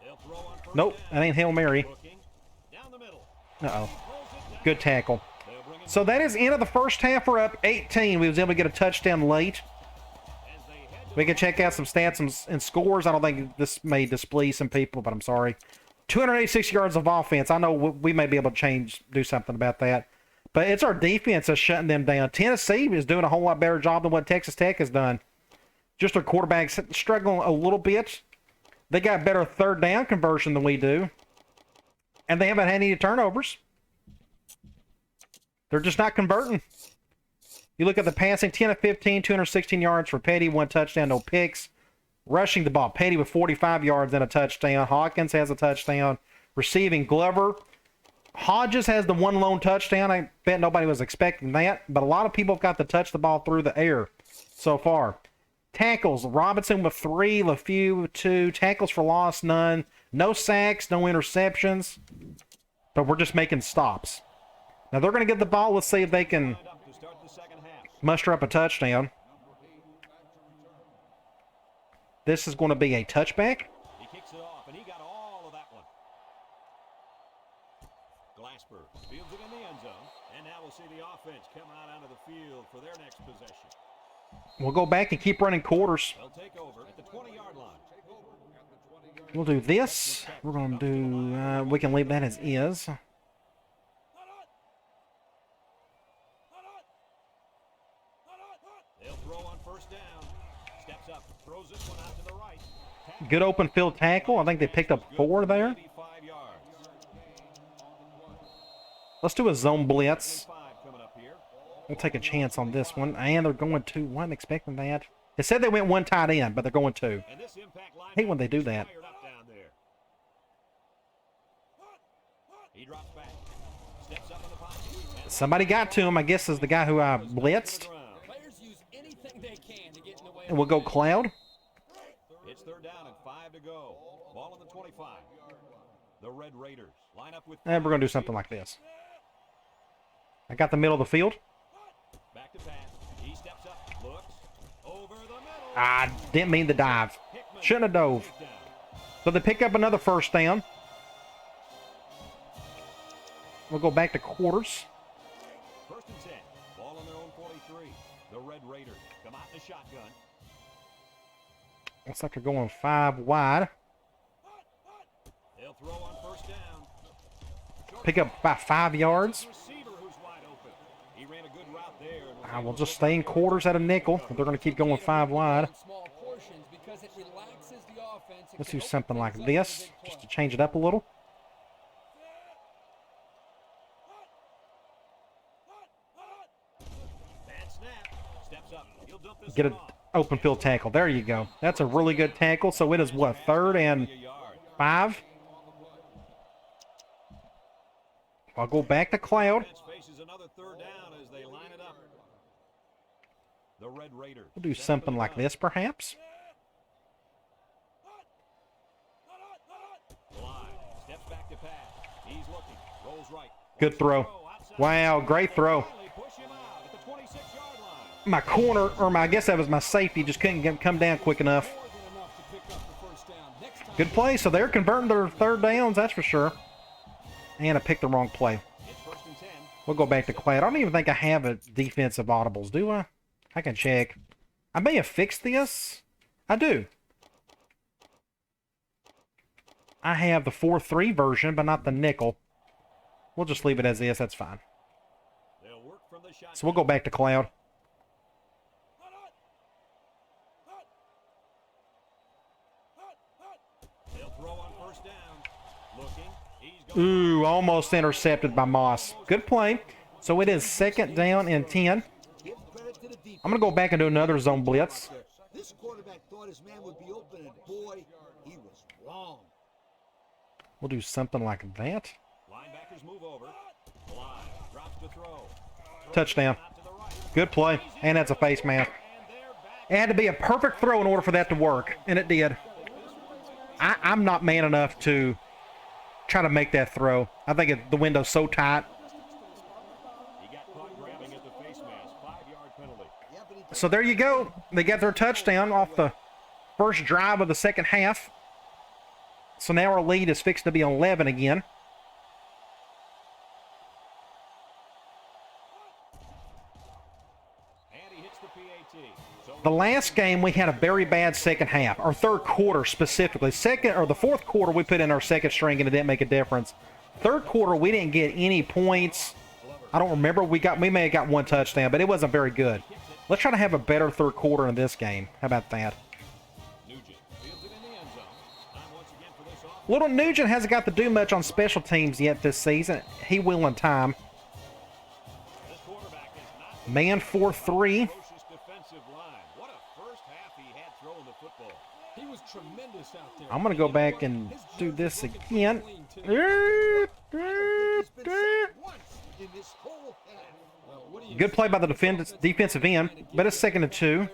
S2: They'll throw on first
S1: Nope,
S2: down.
S1: that ain't Hail Mary.
S2: Looking down the middle.
S1: Uh-oh.
S2: Throws it down.
S1: Good tackle.
S2: They'll bring it
S1: So that is end of the first half. We're up 18. We was able to get a touchdown late.
S2: as they head to
S1: We can check out some stats and scores. I don't think this may displease some people, but I'm sorry. 286 yards of offense. I know we may be able to do something about that. But it's our defense that's shutting them down. Tennessee is doing a whole lot better job than what Texas Tech has done. Just our quarterbacks struggling a little bit. They got better 3rd down conversion than we do. And they haven't had any turnovers. They're just not converting. You look at the passing, 10 of 15, 216 yards for Petty, 1 touchdown, no picks. Rushing the ball, Petty with 45 yards and a touchdown. Hawkins has a touchdown. Receiving, Glover. Hodges has the 1 lone touchdown. I bet nobody was expecting that, but a lot of people have got to touch the ball through the air so far. Tackles, Robinson with 3, LeFew with 2. Tackles for loss, none. No sacks, no interceptions, but we're just making stops. Now they're going to get the ball. Let's see if they can
S2: lined up to start the second half.
S1: muster up a touchdown. This is going to be a touchback.
S2: He kicks it off, and he got all of that one. Glasper fields it in the end zone, and now we'll see the offense come out onto the field for their next possession.
S1: We'll go back and keep running quarters.
S2: They'll take over at the 20-yard line.
S1: We'll do this. We're going to do, we can leave that as is.
S2: throw on first down. Steps up, throws this one out to the right.
S1: Good open field tackle. I think they picked up 4 there.
S2: 85 yards.
S1: Let's do a zone blitz.
S2: 5 coming up here.
S1: We'll take a chance on this one. And they're going 2. Wasn't expecting that. It said they went 1 tight end, but they're going 2.
S2: And this impact line
S1: I hate when they do that.
S2: fired up down there. He drops back. Steps up in the pocket.
S1: Somebody got to him, I guess, is the guy who I blitzed.
S3: Players use anything they can to get in the way.
S1: And we'll go Cloud.
S2: It's third down and 5 to go. Ball on the 25. The Red Raiders line up with.
S1: And we're going to do something like this. I got the middle of the field.
S2: Back to pass. He steps up, looks over the middle.
S1: I didn't mean to dive. Shouldn't have dove. So they pick up another first down. We'll go back to quarters.
S2: First and 10. Ball on their own 43. The Red Raiders come out in the shotgun.
S1: Looks like they're going 5 wide.
S2: They'll throw on first down.
S1: Pick up about 5 yards.
S2: Receiver who's wide open. He ran a good route there.
S1: I will just stay in quarters at a nickel. They're going to keep going 5 wide.
S3: Small portions because it relaxes the offense.
S1: Let's do something like this, just to change it up a little.
S2: Bad snap. Steps up. He'll dump this
S1: Get
S2: one
S1: an
S2: off.
S1: open field tackle. There you go. That's a really good tackle. So it is what, 3rd and
S2: A yard.
S1: 5? I'll go back to Cloud.
S2: Defense faces another third down as they line it up. The Red Raiders.
S1: We'll do something like this, perhaps.
S2: Line. Steps back to pass. He's looking. Rolls right.
S1: Good throw. Wow, great throw.
S2: Finally push him out at the 26-yard line.
S1: My corner, or I guess that was my safety, just couldn't come down quick enough.
S3: More than enough to pick up the first down. Next time,
S1: Good play. So they're converting their third downs, that's for sure. And I picked the wrong play.
S2: It's first and 10.
S1: We'll go back to Cloud. I don't even think I have a defensive audibles, do I? I can check. I may have fixed this. I do. I have the 4-3 version, but not the nickel. We'll just leave it as is. That's fine.
S2: They'll work from the shot.
S1: So we'll go back to Cloud.
S2: They'll throw on first down. Looking. He's going.
S1: Ooh, almost intercepted by Moss. Good play. So it is 2nd down and 10.
S4: Give credit to the defense.
S1: I'm going to go back and do another zone blitz.
S4: This quarterback thought his man would be open, and boy, he was wrong.
S1: We'll do something like that.
S2: Linebackers move over. Line. Drops to throw.
S1: Touchdown.
S2: Out to the right.
S1: Good play. And that's a face mask.
S2: And they're back.
S1: It had to be a perfect throw in order for that to work, and it did. I'm not man enough to try to make that throw. I think the window's so tight.
S2: He got caught grabbing at the face mask. 5-yard penalty.
S4: Yeah, but he
S1: So there you go. They got their touchdown off the first drive of the second half. So now our lead is fixed to be 11 again.
S2: And he hits the PAT. So
S1: The last game we had a very bad second half, our third quarter specifically. The fourth quarter we put in our second string and it didn't make a difference. Third quarter we didn't get any points. I don't remember. We may have got 1 touchdown, but it wasn't very good. Let's try to have a better third quarter in this game. How about that?
S2: Nugent fields it in the end zone. Time once again for this off.
S1: Little Nugent hasn't got to do much on special teams yet this season. He will in time.
S2: This quarterback is not
S1: Man 4-3.
S2: ferocious defensive line. What a first half he had throwing the football.
S3: he was tremendous out there.
S1: I'm going to go back and do this again.
S4: he's been sacked once in this whole half.
S1: Good play by the defensive end, but it's 2nd and 2.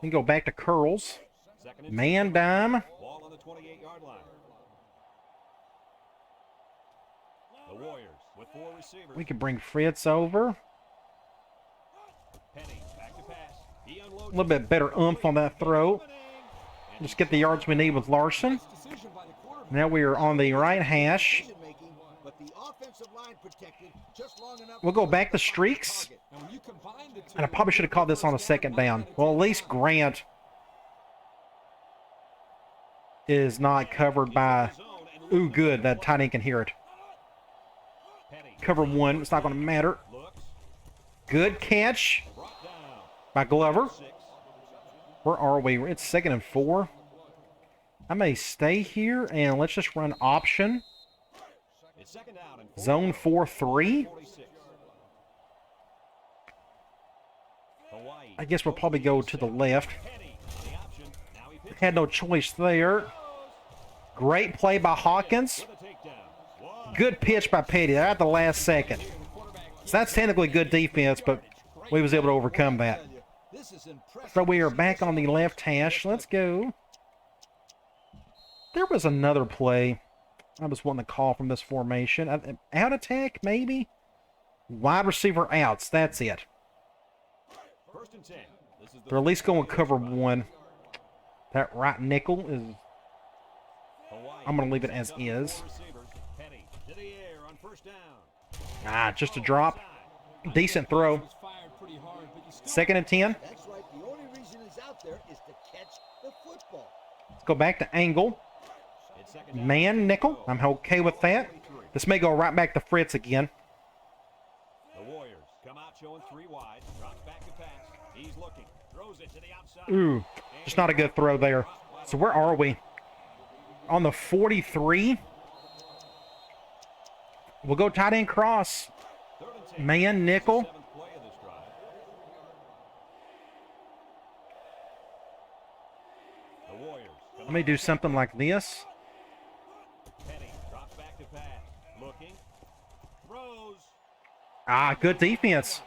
S1: We can go back to curls.
S2: Second and
S1: Man dime.
S2: ball on the 28-yard line. The Warriors with 4 receivers.
S1: We can bring Fritz over.
S2: Penny back to pass. He unloads
S1: A little bit better oomph on that throw. Just get the yards we need with Larson. Now we are on the right hash.
S4: Decision-making, but the offensive line protected just long enough.
S1: We'll go back to streaks. And I probably should have called this on a 2nd down. Well, at least Grant is not covered by... Ooh, good. That tight end can hear it. Cover 1. It's not going to matter.
S2: looks
S1: Good catch
S2: brought down.
S1: by Glover. Where are we? It's 2nd and 4. I may stay here and let's just run option.
S2: It's second down and 4.
S1: Zone 4-3. I guess we'll probably go to the left. Had no choice there. Great play by Hawkins. Good pitch by Petty. They're at the last second. So that's technically good defense, but we was able to overcome that. So we are back on the left hash. Let's go. There was another play I was wanting to call from this formation. Out attack, maybe? Wide receiver outs. That's it.
S2: First and 10.
S1: They're at least going cover 1. That right nickel is... I'm going to leave it as is. Ah, just a drop. Decent throw. 2nd and 10.
S4: That's right. The only reason he's out there is to catch the football.
S1: Let's go back to angle. Man nickel. I'm okay with that. This may go right back to Fritz again.
S2: The Warriors come out showing 3 wide. Drops back to pass. He's looking. Throws it to the outside.
S1: Ooh, just not a good throw there. So where are we? On the 43. We'll go tight end cross. Man nickel. Let me do something like this. Ah, good defense.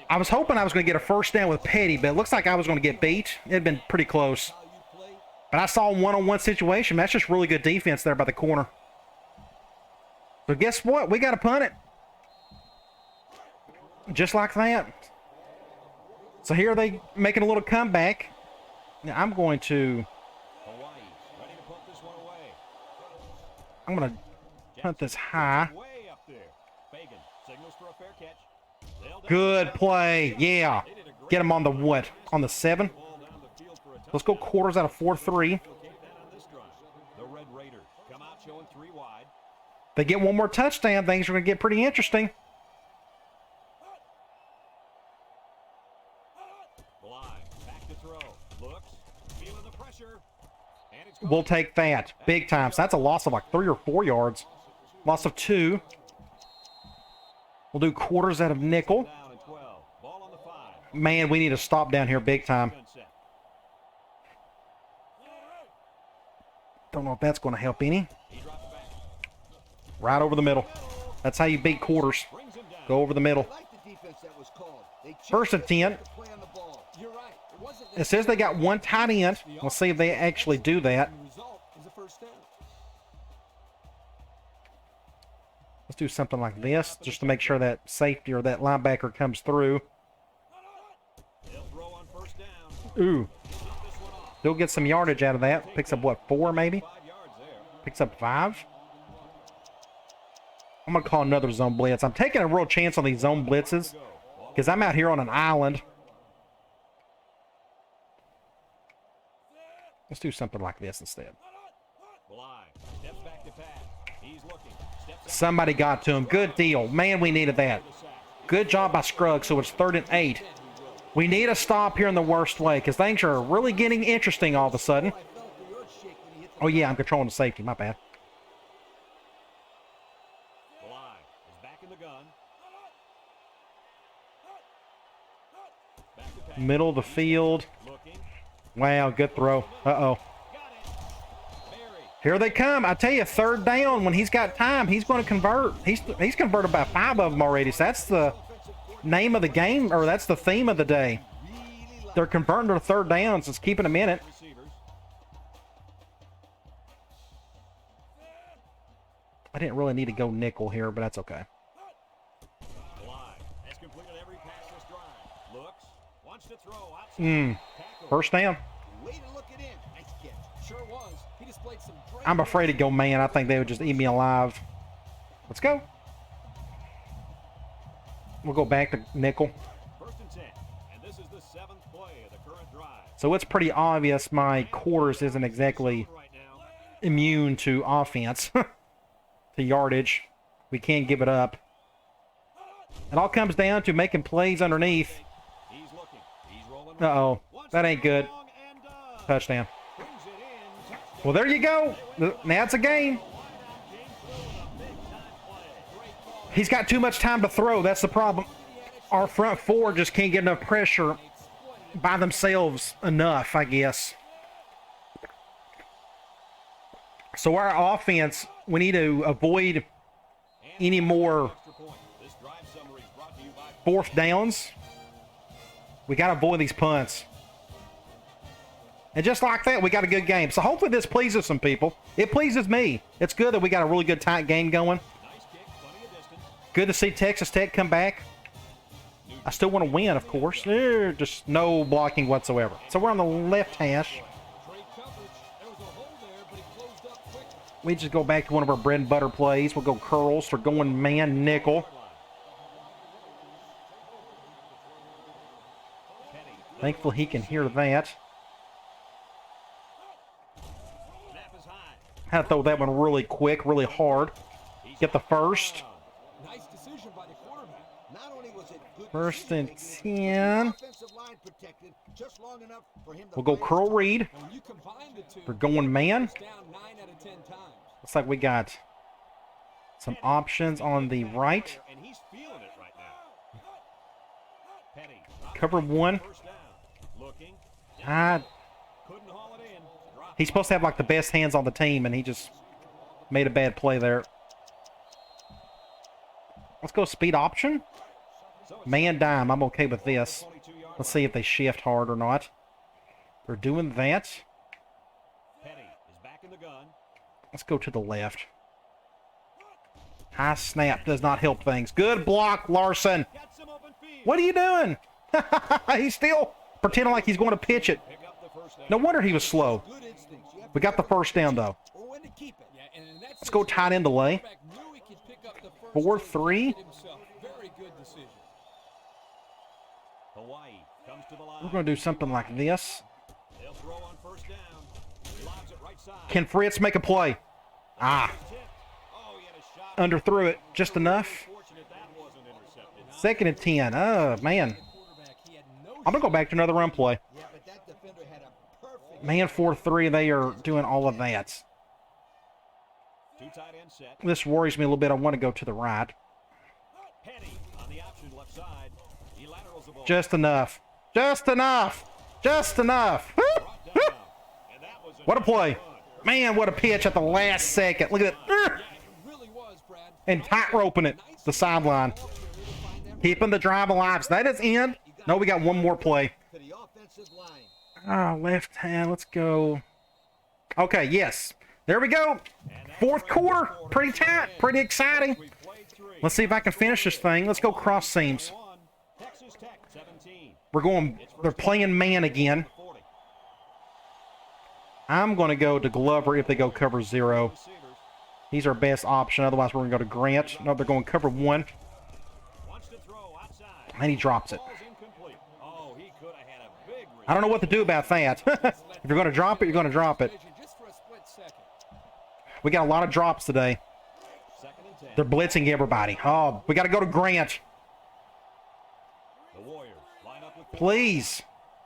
S1: I was hoping I was going to get a first down with Petty, but it looks like I was going to get beat. It had been pretty close. But I saw a one-on-one situation. That's just really good defense there by the corner. So guess what? We got to punt it. Just like that. So here they making a little comeback. Now I'm going to punt this high. Good play. Yeah. Get him on the what? On the 7? Let's go quarters out of 4-3. They get one more touchdown. Things are going to get pretty interesting. We'll take that. Big time. So that's a loss of like 3 or 4 yards. Loss of 2. We'll do quarters out of nickel. Man, we need to stop down here big time. Don't know if that's going to help any. Right over the middle. That's how you beat quarters. Go over the middle. 1st and 10. It says they got one tight end. We'll see if they actually do that. Let's do something like this just to make sure that safety or that linebacker comes through. Ooh. Still get some yardage out of that. Picks up, what, 4 maybe? Picks up 5. I'm going to call another zone blitz. I'm taking a real chance on these zone blitzes because I'm out here on an island. Let's do something like this instead. Somebody got to him. Good deal. Man, we needed that. Good job by Scruggs, so it's 3rd and 8. We need a stop here in the worst way because things are really getting interesting all of a sudden. Oh, yeah, I'm controlling the safety. My bad. Middle of the field. Wow, good throw. Uh-oh. Here they come. I tell you, 3rd down. When he's got time, he's going to convert. He's converted about 5 of them already. So that's the name of the game, or that's the theme of the day. They're converting to 3rd downs. It's keeping them in it. I didn't really need to go nickel here, but that's okay. First down. I'm afraid to go man. I think they would just eat me alive. Let's go. We'll go back to nickel. So it's pretty obvious my quarters isn't exactly immune to offense. To yardage. We can't give it up. It all comes down to making plays underneath. Uh-oh. That ain't good. Touchdown. Well, there you go. Now it's a game. He's got too much time to throw. That's the problem. Our front four just can't get enough pressure by themselves enough, I guess. So our offense, we need to avoid any more fourth downs. We got to avoid these punts. And just like that, we got a good game. So hopefully this pleases some people. It pleases me. It's good that we got a really good tight game going. Good to see Texas Tech come back. I still want to win, of course. Just no blocking whatsoever. So we're on the left hash. We just go back to one of our bread and butter plays. We'll go curls. We're going man nickel. Thankfully he can hear that. Had to throw that one really quick, really hard. Get the first.
S3: Nice decision by the quarterback.
S4: Not only was it good
S1: First and
S4: decision-making,
S1: 10.
S4: the offensive line protected just long enough for him to
S1: We'll go
S4: play
S1: curl
S4: his
S1: read.
S3: When you combine the two,
S1: We're going man.
S3: it's down 9 out of 10 times.
S1: Looks like we got some options on the right.
S2: And he's feeling it right now. Petty.
S1: Cover one.
S2: First down. Looking. Couldn't haul it in. Dropped.
S1: He's supposed to have like the best hands on the team, and he just made a bad play there. Let's go speed option. Man dime. I'm okay with this. Let's see if they shift hard or not. They're doing that.
S2: Petty is back in the gun.
S1: Let's go to the left. High snap does not help things. Good block, Larson.
S2: Got some open field.
S1: What are you doing? He's still pretending like he's going to pitch it.
S2: Pick up the first down.
S1: No wonder he was slow.
S4: good instincts. You have
S1: We got the first down, though.
S4: or when to keep it.
S3: Yeah, and in that
S1: Let's go
S3: situation,
S1: tight end delay.
S3: the quarterback knew he could pick up the first
S1: 4-3.
S3: down himself. Very good decision.
S2: Hawaii comes to the line.
S1: We're going to do something like this.
S2: They'll throw on first down. Lobs it right side.
S1: Can Fritz make a play? Ah,
S2: Tipped. Oh, he had a shot.
S1: underthrew it just enough.
S2: Fortunate that wasn't intercepted.
S1: Second and 10. Oh, man.
S3: Quarterback, he had no
S1: I'm going to go back to another run play.
S4: Yeah, but that defender had a perfect.
S1: Man, 4-3, they are doing all of that.
S2: Two tight end set.
S1: This worries me a little bit. I want to go to the right.
S2: Petty on the option left side. He laterals the ball.
S1: Just enough. Just enough. Just enough. Woo!
S2: Brought down. And that was
S1: What a play. Man, what a pitch at the last second. Look at that.
S3: It really was, Brad.
S1: And tight-roping it, the sideline. Keeping the drive alive. So that is end. No, we got one more play.
S4: To the offensive line.
S1: Ah, left hand. Let's go. Okay, yes. There we go. Fourth quarter. Pretty tight. Pretty exciting.
S2: We played three.
S1: Let's see if I can finish this thing. Let's go cross seams.
S2: One. Texas Tech 17.
S1: We're going, they're playing man again.
S2: 40.
S1: I'm going to go to Glover if they go cover 0.
S2: Receivers.
S1: He's our best option. Otherwise, we're going to go to Grant. No, they're going cover 1.
S2: Wants to throw outside.
S1: And he drops it.
S2: Ball's incomplete. Oh, he could have had a big
S1: I don't know what to do about that. If you're going to drop it, you're going to drop it.
S3: Just for a split second.
S1: We got a lot of drops today.
S2: second and 10.
S1: They're blitzing everybody. Oh, we got to go to Grant.
S2: The Warriors line up with
S1: Please.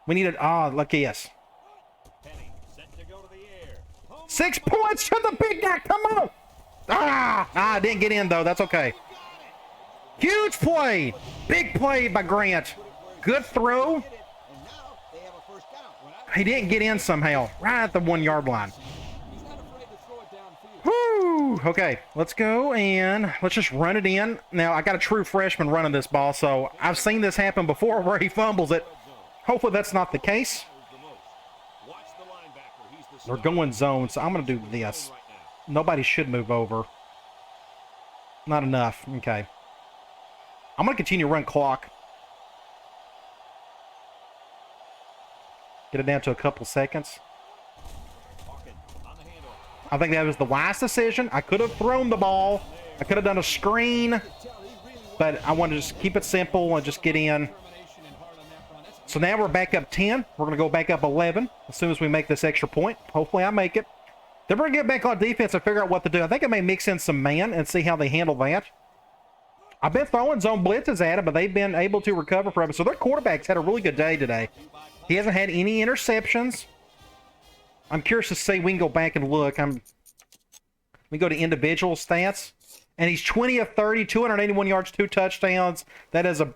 S1: We need it. Oh, look, yes.
S2: Penny set to go to the air. Home
S1: 6 points to the big guy. Come on. I didn't get in, though. That's okay. Huge play. Big play by Grant. Good throw.
S4: And now they have a first down.
S1: He didn't get in somehow. Right at the 1-yard line.
S3: He's not afraid to throw it downfield.
S1: Woo. Okay, let's go and let's just run it in. Now, I got a true freshman running this ball, so I've seen this happen before where he fumbles it. Hopefully that's not the case.
S2: the most. Watch the linebacker. He's the
S1: They're
S2: star.
S1: going zone, so I'm going to do this.
S2: Right now.
S1: Nobody should move over. Not enough. Okay. I'm going to continue to run clock. Get it down to a couple seconds.
S2: Hawkins on the handoff.
S1: I think that was the wise decision. I could have thrown the ball. I could have done a screen. But I want to just keep it simple and just get in.
S3: Determination and heart on that run. That's
S1: So now we're back up 10. We're going to go back up 11 as soon as we make this extra point. Hopefully I make it. Then we're going to get back on defense and figure out what to do. I think I may mix in some man and see how they handle that. I've been throwing zone blitzes at them, but they've been able to recover from it. So their quarterbacks had a really good day today.
S2: By
S1: He hasn't had any interceptions. I'm curious to see. We can go back and look. We go to individual stats. And he's 20 of 30, 281 yards, 2 touchdowns. That is a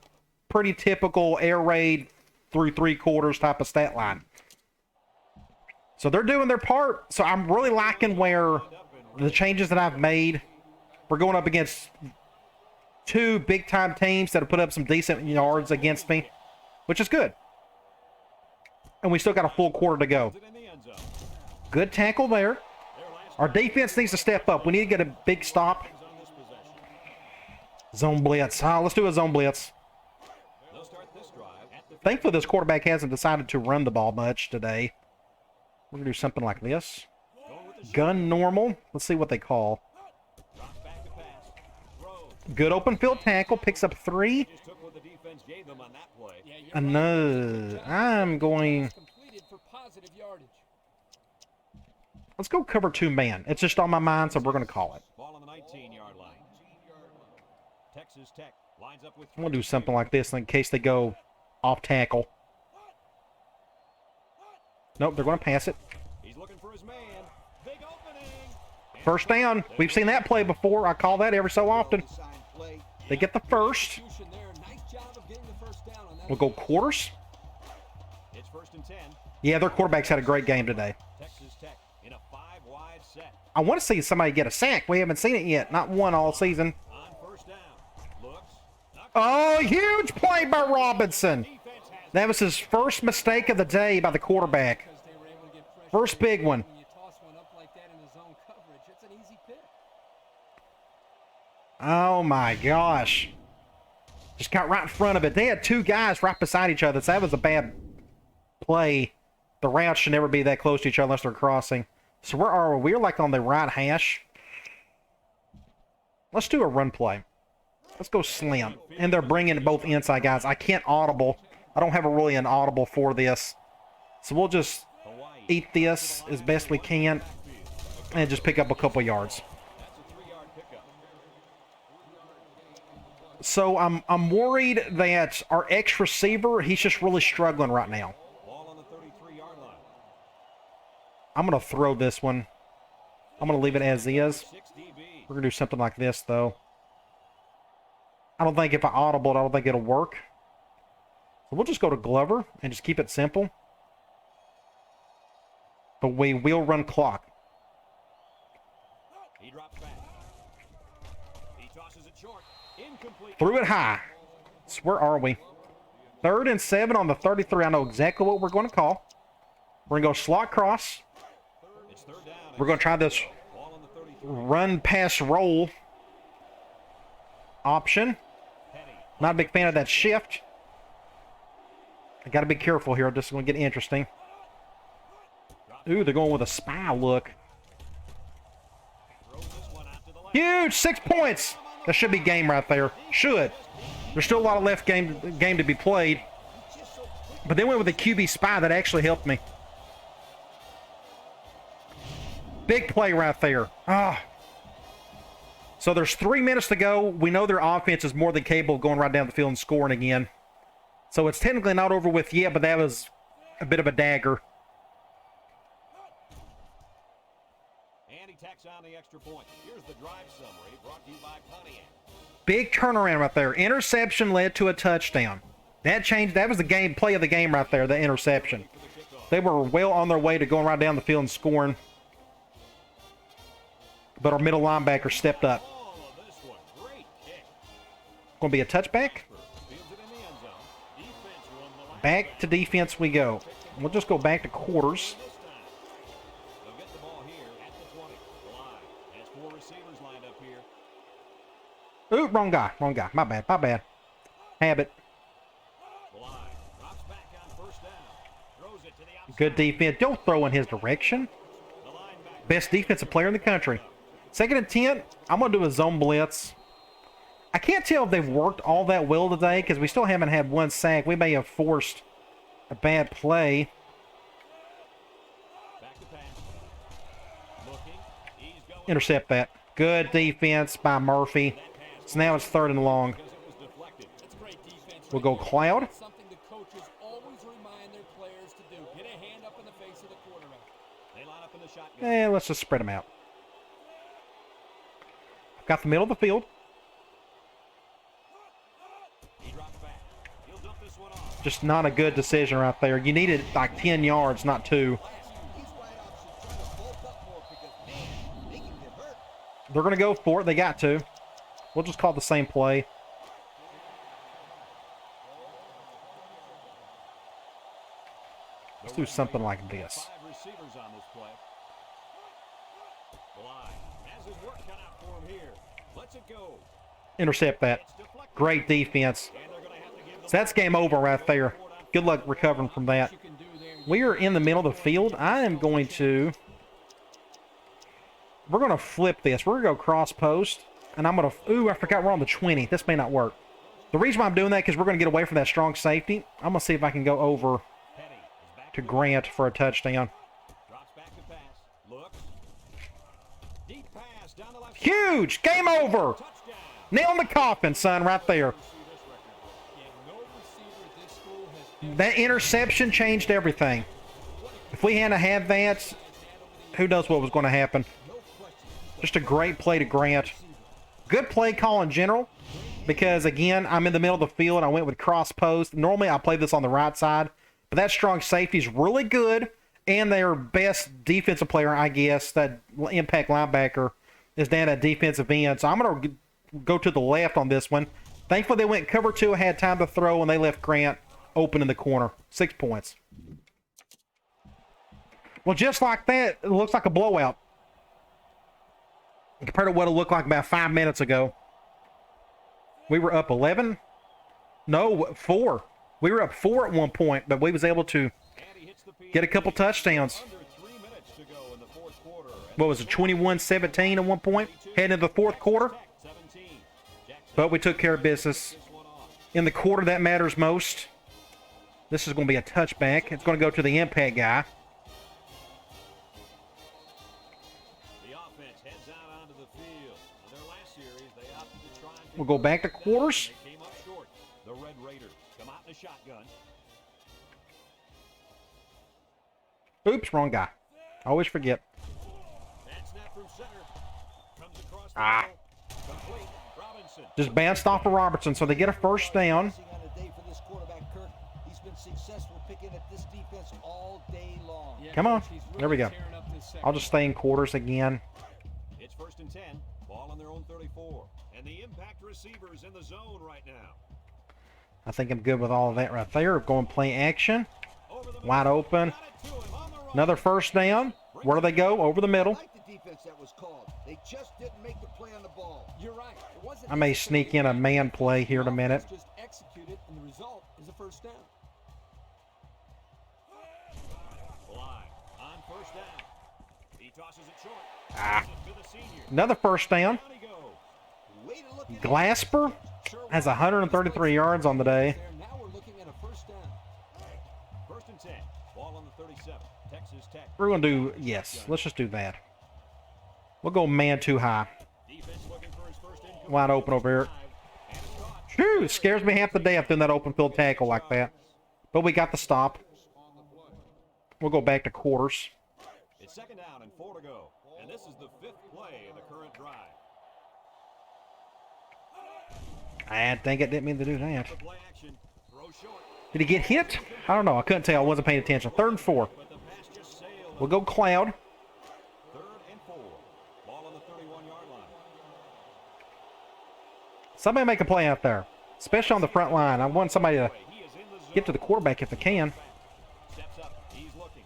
S1: pretty typical air raid through 3 quarters type of stat line. So they're doing their part. So I'm really liking where the changes that I've made. We're going up against 2 big-time teams that have put up some decent yards against me, which is good. And we still got a full quarter to go. Good tackle there. Our defense needs to step up. We need to get a big stop. Zone blitz. Let's do a zone blitz. Thankfully, this quarterback hasn't decided to run the ball much today. We're going to do something like this. Gun normal. Let's see what they call. Good open field tackle. Picks up 3. No. I'm going... Let's go cover 2 man. It's just on my mind, so we're going to call it.
S2: Ball on the 19-yard line. Texas Tech lines up with
S1: I'm going to do something like this in case they go off tackle. Nope, they're going to pass it.
S2: He's looking for his man. Big opening.
S1: First down. We've seen that play before. I call that every so often. They get the first. We'll go quarters.
S2: It's 1st and 10.
S1: Yeah, their quarterback's had a great game today.
S2: Texas Tech in a 5-wide set.
S1: I want to see somebody get a sack. We haven't seen it yet. Not one all season.
S2: On 1st down. Looks.
S1: Oh, huge play by Robinson. That was his first mistake of the day by the quarterback. First big one. Oh, my gosh. Just got right in front of it. They had 2 guys right beside each other, so that was a bad play. The routes should never be that close to each other unless they're crossing. So where are we? We're like on the right hash. Let's do a run play. Let's go slam. And they're bringing both inside guys. I can't audible. I don't have really an audible for this. So we'll just eat this as best we can and just pick up a couple yards. So I'm worried that our X receiver, he's just really struggling right now.
S2: Ball on the 33-yard line.
S1: I'm going to throw this one. I'm going to leave it as is. We're going to do something like this, though. I don't think if I audible, I don't think it'll work. So we'll just go to Glover and just keep it simple. But we will run clock.
S2: He drops back. He tosses it short. Incomplete.
S1: Threw it high. So where are we? 3rd and 7 on the 33. I know exactly what we're going to call. We're going to go slot cross.
S2: It's 3rd down.
S1: We're going to try this
S2: Ball on the 33.
S1: run pass roll option. Not a big fan of that shift. I got to be careful here. This is going to get interesting. Ooh, they're going with a spy look. Huge, 6 points. That should be game right there. Should. There's still a lot of left game to be played. But they went with a QB spy that actually helped me. Big play right there. So there's 3 minutes to go. We know their offense is more than capable of going right down the field and scoring again. So it's technically not over with yet, but that was a bit of a dagger.
S2: And he tacks on the extra point. Here's the drive summary brought to you by Pontiac.
S1: Big turnaround right there. Interception led to a touchdown. That changed. That was the game play of the game right there, the interception. They were well on their way to going right down the field and scoring. But our middle linebacker stepped up. Going to be a touchback. Back to defense we go. We'll just go back to quarters.
S2: They'll get the ball here at the 20. The line has 4 receivers lined up here.
S1: Ooh, wrong guy. Wrong guy. My bad. My bad. Habit.
S2: The line drops back on 1st down. Throws it to the outside.
S1: Good defense. Don't throw in his direction.
S2: The linebacker.
S1: Best defensive player in the country. 2nd and 10. I'm going to do a zone blitz. I can't tell if they've worked all that well today because we still haven't had 1 sack. We may have forced a bad play.
S2: Back to pass. Looking. He's going.
S1: Intercept that. Good defense by Murphy. So now it's 3rd and long.
S2: Because it was deflected.
S3: That's great defense.
S1: We'll go cloud.
S3: Something the coaches always remind their players
S1: Let's just spread them out. Got the middle of the field.
S2: He drops back. He'll dump this one off.
S1: Just not a good decision right there. You needed like 10 yards, not 2.
S4: These wideouts should try to bulk up more because, man, they can get hurt.
S1: They're going to go for it. They got to. We'll just call the same play. Let's do something like this.
S2: 5 receivers on this play. Bly has his work cut out for him here. Let's it go.
S1: Intercept that.
S2: It's deflected.
S1: Great defense.
S2: And they're going to have to give
S1: So that's game over right there. Good luck recovering from that.
S3: You can do there.
S1: We are in the middle of the field. I am going to... We're going to flip this. We're going to go cross post. And I'm going to... Ooh, I forgot we're on the 20. This may not work. The reason why I'm doing that is because we're going to get away from that strong safety. I'm going to see if I can go over
S2: Petty is back
S1: to Grant for a touchdown.
S2: drops back to pass. Looks. Deep pass down the left.
S1: Huge! Game over!
S2: Touchdown.
S1: Nail in the coffin, son, right there.
S3: See this record. Yeah, no receiver at this school has
S1: That interception changed everything. If we hadn't had that, who knows what was going to happen. Just a great play to Grant. Good play call in general, because, again, I'm in the middle of the field. I went with cross post. Normally, I play this on the right side, but that strong safety is really good, and their best defensive player, I guess, that impact linebacker, is down at defensive end. So I'm going to go to the left on this one. Thankfully, they went cover 2, had time to throw, and they left Grant open in the corner. 6 points. Well, just like that, it looks like a blowout compared to what it looked like about 5 minutes ago. We were up 11. No, 4. We were up 4 at one point, but we was able to
S2: And he hits the PAT.
S1: get a couple touchdowns.
S2: Under 3 minutes to go in the fourth quarter.
S1: What was it, 21-17 at one point, heading into the fourth quarter?
S2: 17. Jackson
S1: But we took care of business.
S2: this one off.
S1: In the quarter that matters most, this is going to be a touchback. It's going to go to the impact guy.
S2: The offense heads out onto the field. In their last series, they opted to try and
S1: We'll go back to quarters.
S2: They came up short. The Red Raiders come out in the shotgun.
S1: Oops, wrong guy. I always forget.
S2: And snap from center. Comes across the
S1: Ah.
S2: middle. Complete. Robinson.
S1: Just bounced off of Robertson, so they get a first down.
S4: Missing on a day for this quarterback, Kirk. He's been successful picking at this defense all day long.
S3: Yeah,
S1: Come on.
S3: Coach, he's
S1: There we
S3: really
S1: go.
S3: tearing up this
S1: I'll just stay in quarters again.
S2: It's 1st and 10. Ball on their own 34. And the impact receivers in the zone right now.
S1: I think I'm good with all of that right there. Going play action.
S2: Over the
S1: Wide open.
S2: got it to him on the run.
S1: Another first down. Where do they go? Over the middle.
S4: I like the defense that was called. They just didn't make the play on the ball.
S3: You're right. It wasn't
S1: I may
S3: necessarily
S1: sneak in a man play here in a
S3: the
S1: minute.
S3: offense just executed, and the result is a first down.
S2: Bly on first down. He tosses it short.
S1: Ah.
S2: Tosses it to the senior.
S1: Another first down.
S2: Down he goes.
S4: Way to look at
S1: Glasper
S3: Sure
S1: has
S3: was.
S1: 133 yards on the day.
S3: There, now we're looking at a first down.
S2: 1st and 10. Ball on the 37. Texas Tech.
S1: We're going to do, yes, let's just do that. We'll go man too high.
S2: Defense looking for his first incomplete
S1: Wide open over here.
S2: drive. And it's caught.
S1: Phew, it scares me half to death doing that open field tackle like that. But we got the stop. We'll go back to quarters.
S2: It's 2nd down and 4 to go. And this is the 5th play of the current drive.
S1: I think it didn't mean to do that.
S2: The play action. Throw short.
S1: Did he get hit? I don't know. I couldn't tell. I wasn't paying attention. 3rd and 4.
S2: But the pass just sailed.
S1: We'll go Cloud.
S2: 3rd and 4. Ball on the 31-yard line.
S1: Somebody make a play out there, especially on the front line. I want somebody to
S2: He is in the zone.
S1: get to the quarterback if they can.
S2: Steps up. He's looking.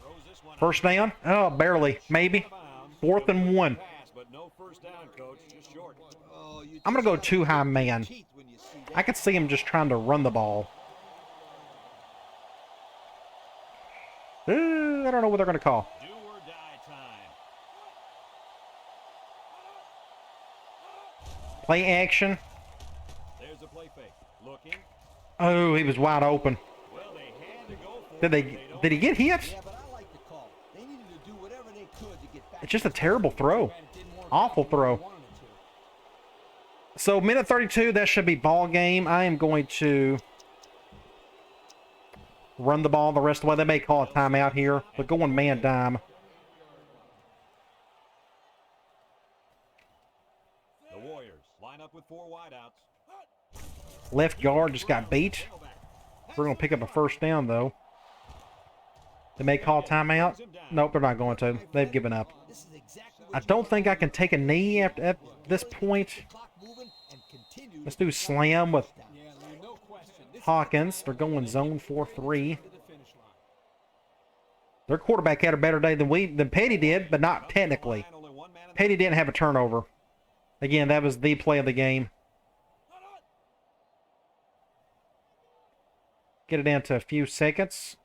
S2: Throws this one.
S1: First down? Oh, barely. Maybe. 4th and 1.
S2: Pass, but no first down, coach. Just short.
S4: Oh, you
S1: I'm going to
S4: just
S1: go
S4: gotta
S1: too high
S4: look at the
S1: man.
S4: teeth when you see that.
S1: I could see him just trying to run the ball. I don't know what they're going to call.
S2: Do or die time.
S1: Play action.
S2: There's a play fake. Looking.
S1: Oh, he was wide open.
S2: Well, they had to go for
S1: Did
S2: it.
S1: they? Did he get hit?
S4: Yeah, but I like the call. They needed to do whatever they could to get back.
S1: It's just a terrible throw.
S3: And it didn't work
S1: Awful
S3: out the way
S1: throw.
S3: they wanted it to.
S1: So minute 32, that should be ball game. I am going to run the ball the rest of the way. They may call a timeout here, but going man dime.
S2: with 4 wideouts.
S1: Left guard just got beat. We're going to pick up a first down, though. They may call timeout. Nope, they're not going to. They've given up. I don't think I can take a knee at this point. Let's do slam with Hawkins. They're going zone 4-3. Their quarterback had a better day than Petty did, but not technically. Petty didn't have a turnover. Again, that was the play of the game. Get it down to a few seconds.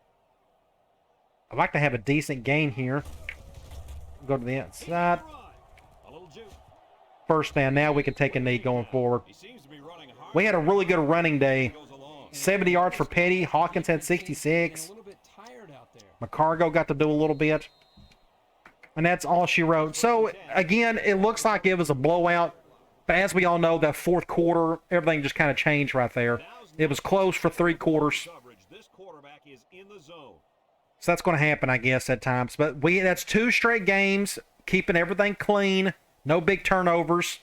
S1: I'd like to have a decent gain here. Go to the inside. First down. Now we can take a knee going forward. We had a really good running day. 70 yards for Petty. Hawkins had 66. McCargo got to do a little bit. And that's all she wrote. So, again, it looks like it was a blowout. But as we all know, that fourth quarter, everything just kind of changed right there. It was close for 3 quarters. So that's going to happen, I guess, at times. But that's 2 straight games, keeping everything clean. No big turnovers.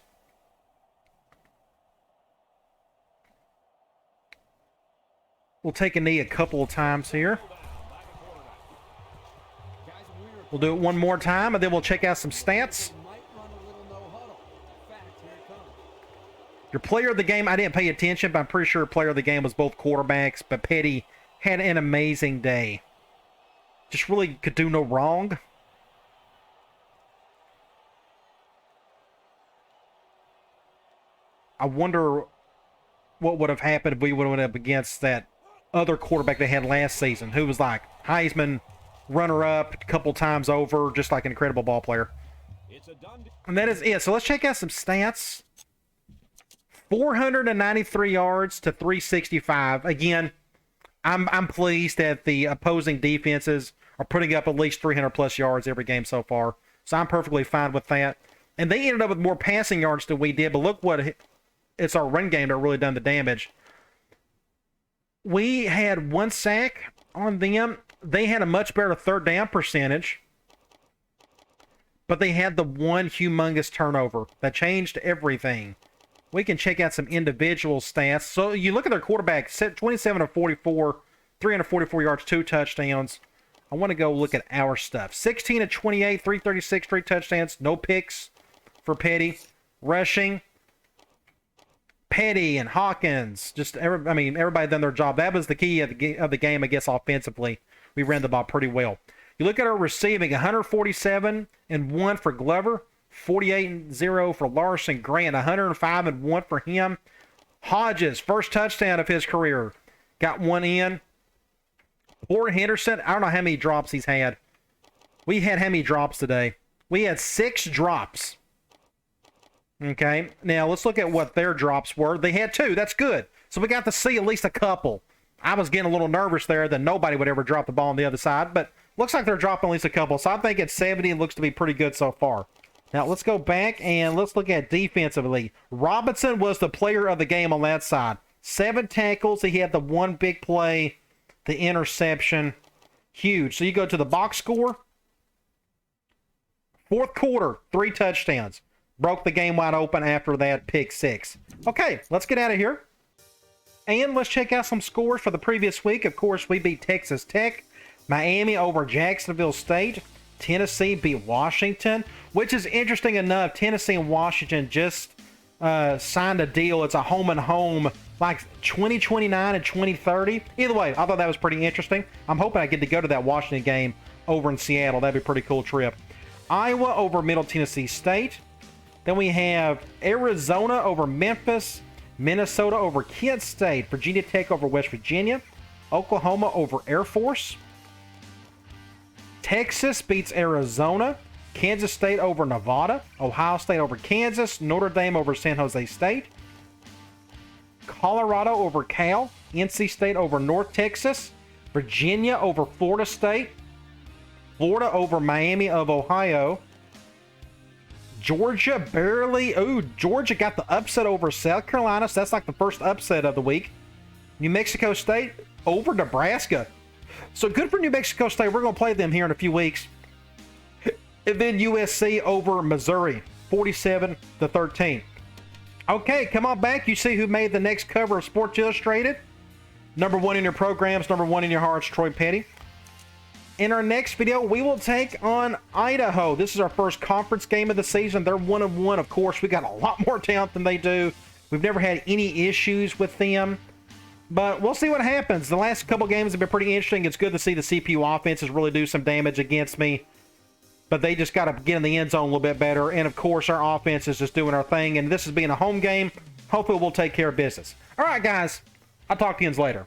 S1: We'll take a knee a couple of times here. We'll do it one more time, and then we'll check out some stats. Your player of the game, I didn't pay attention, but I'm pretty sure player of the game was both quarterbacks. But Petty had an amazing day. Just really could do no wrong. I wonder what would have happened if we would have went up against that other quarterback they had last season, who was like Heisman runner-up a couple times over, just like an incredible ball player. And that is it. So let's check out some stats. 493 yards to 365. Again, I'm pleased that the opposing defenses are putting up at least 300-plus yards every game so far. So I'm perfectly fine with that. And they ended up with more passing yards than we did, but look what it's our run game that really done the damage. We had 1 sack on them. They had a much better third down percentage, but they had the 1 humongous turnover that changed everything. We can check out some individual stats. So you look at their quarterback, 27 of 44, 344 yards, 2 touchdowns. I want to go look at our stuff. 16 of 28, 336, 3 touchdowns, no picks for Petty. Rushing, Petty and Hawkins, everybody done their job. That was the key of the game, I guess, offensively. We ran the ball pretty well. You look at our receiving, 147 and 1 for Glover, 48 and 0 for Larson. Grant, 105 and 1 for him. Hodges, first touchdown of his career, got 1 in. Poor Henderson, I don't know how many drops he's had. We had how many drops today? We had 6 drops. Okay, now let's look at what their drops were. They had 2. That's good. So we got to see at least a couple. I was getting a little nervous there that nobody would ever drop the ball on the other side, but looks like they're dropping at least a couple. So I think at 70, it looks to be pretty good so far. Now let's go back and let's look at defensively. Robinson was the player of the game on that side. 7 tackles. He had the 1 big play, the interception. Huge. So you go to the box score. Fourth quarter, 3 touchdowns. Broke the game wide open after that pick 6. Okay, let's get out of here. And let's check out some scores for the previous week. Of course, we beat Texas Tech. Miami over Jacksonville State. Tennessee beat Washington, which is interesting enough. Tennessee and Washington just signed a deal. It's a home and home, like 2029 and 2030. Either way, I thought that was pretty interesting. I'm hoping I get to go to that Washington game over in Seattle. That'd be a pretty cool trip. Iowa over Middle Tennessee State. Then we have Arizona over Memphis, Minnesota over Kent State, Virginia Tech over West Virginia, Oklahoma over Air Force. Texas beats Arizona, Kansas State over Nevada, Ohio State over Kansas, Notre Dame over San Jose State, Colorado over Cal, NC State over North Texas, Virginia over Florida State, Florida over Miami of Ohio, Georgia barely. Georgia got the upset over South Carolina. So that's like the first upset of the week. New Mexico State over Nebraska. So good for New Mexico State. We're going to play them here in a few weeks. And then USC over Missouri, 47-13. Okay, come on back. You see who made the next cover of Sports Illustrated. #1 in your programs, #1 in your hearts, Troy Petty. In our next video, we will take on Idaho. This is our first conference game of the season. They're 1-1, of course. We got a lot more talent than they do. We've never had any issues with them. But we'll see what happens. The last couple games have been pretty interesting. It's good to see the CPU offenses really do some damage against me. But they just got to get in the end zone a little bit better. And, of course, our offense is just doing our thing. And this is being a home game. Hopefully we'll take care of business. All right, guys. I'll talk to you later.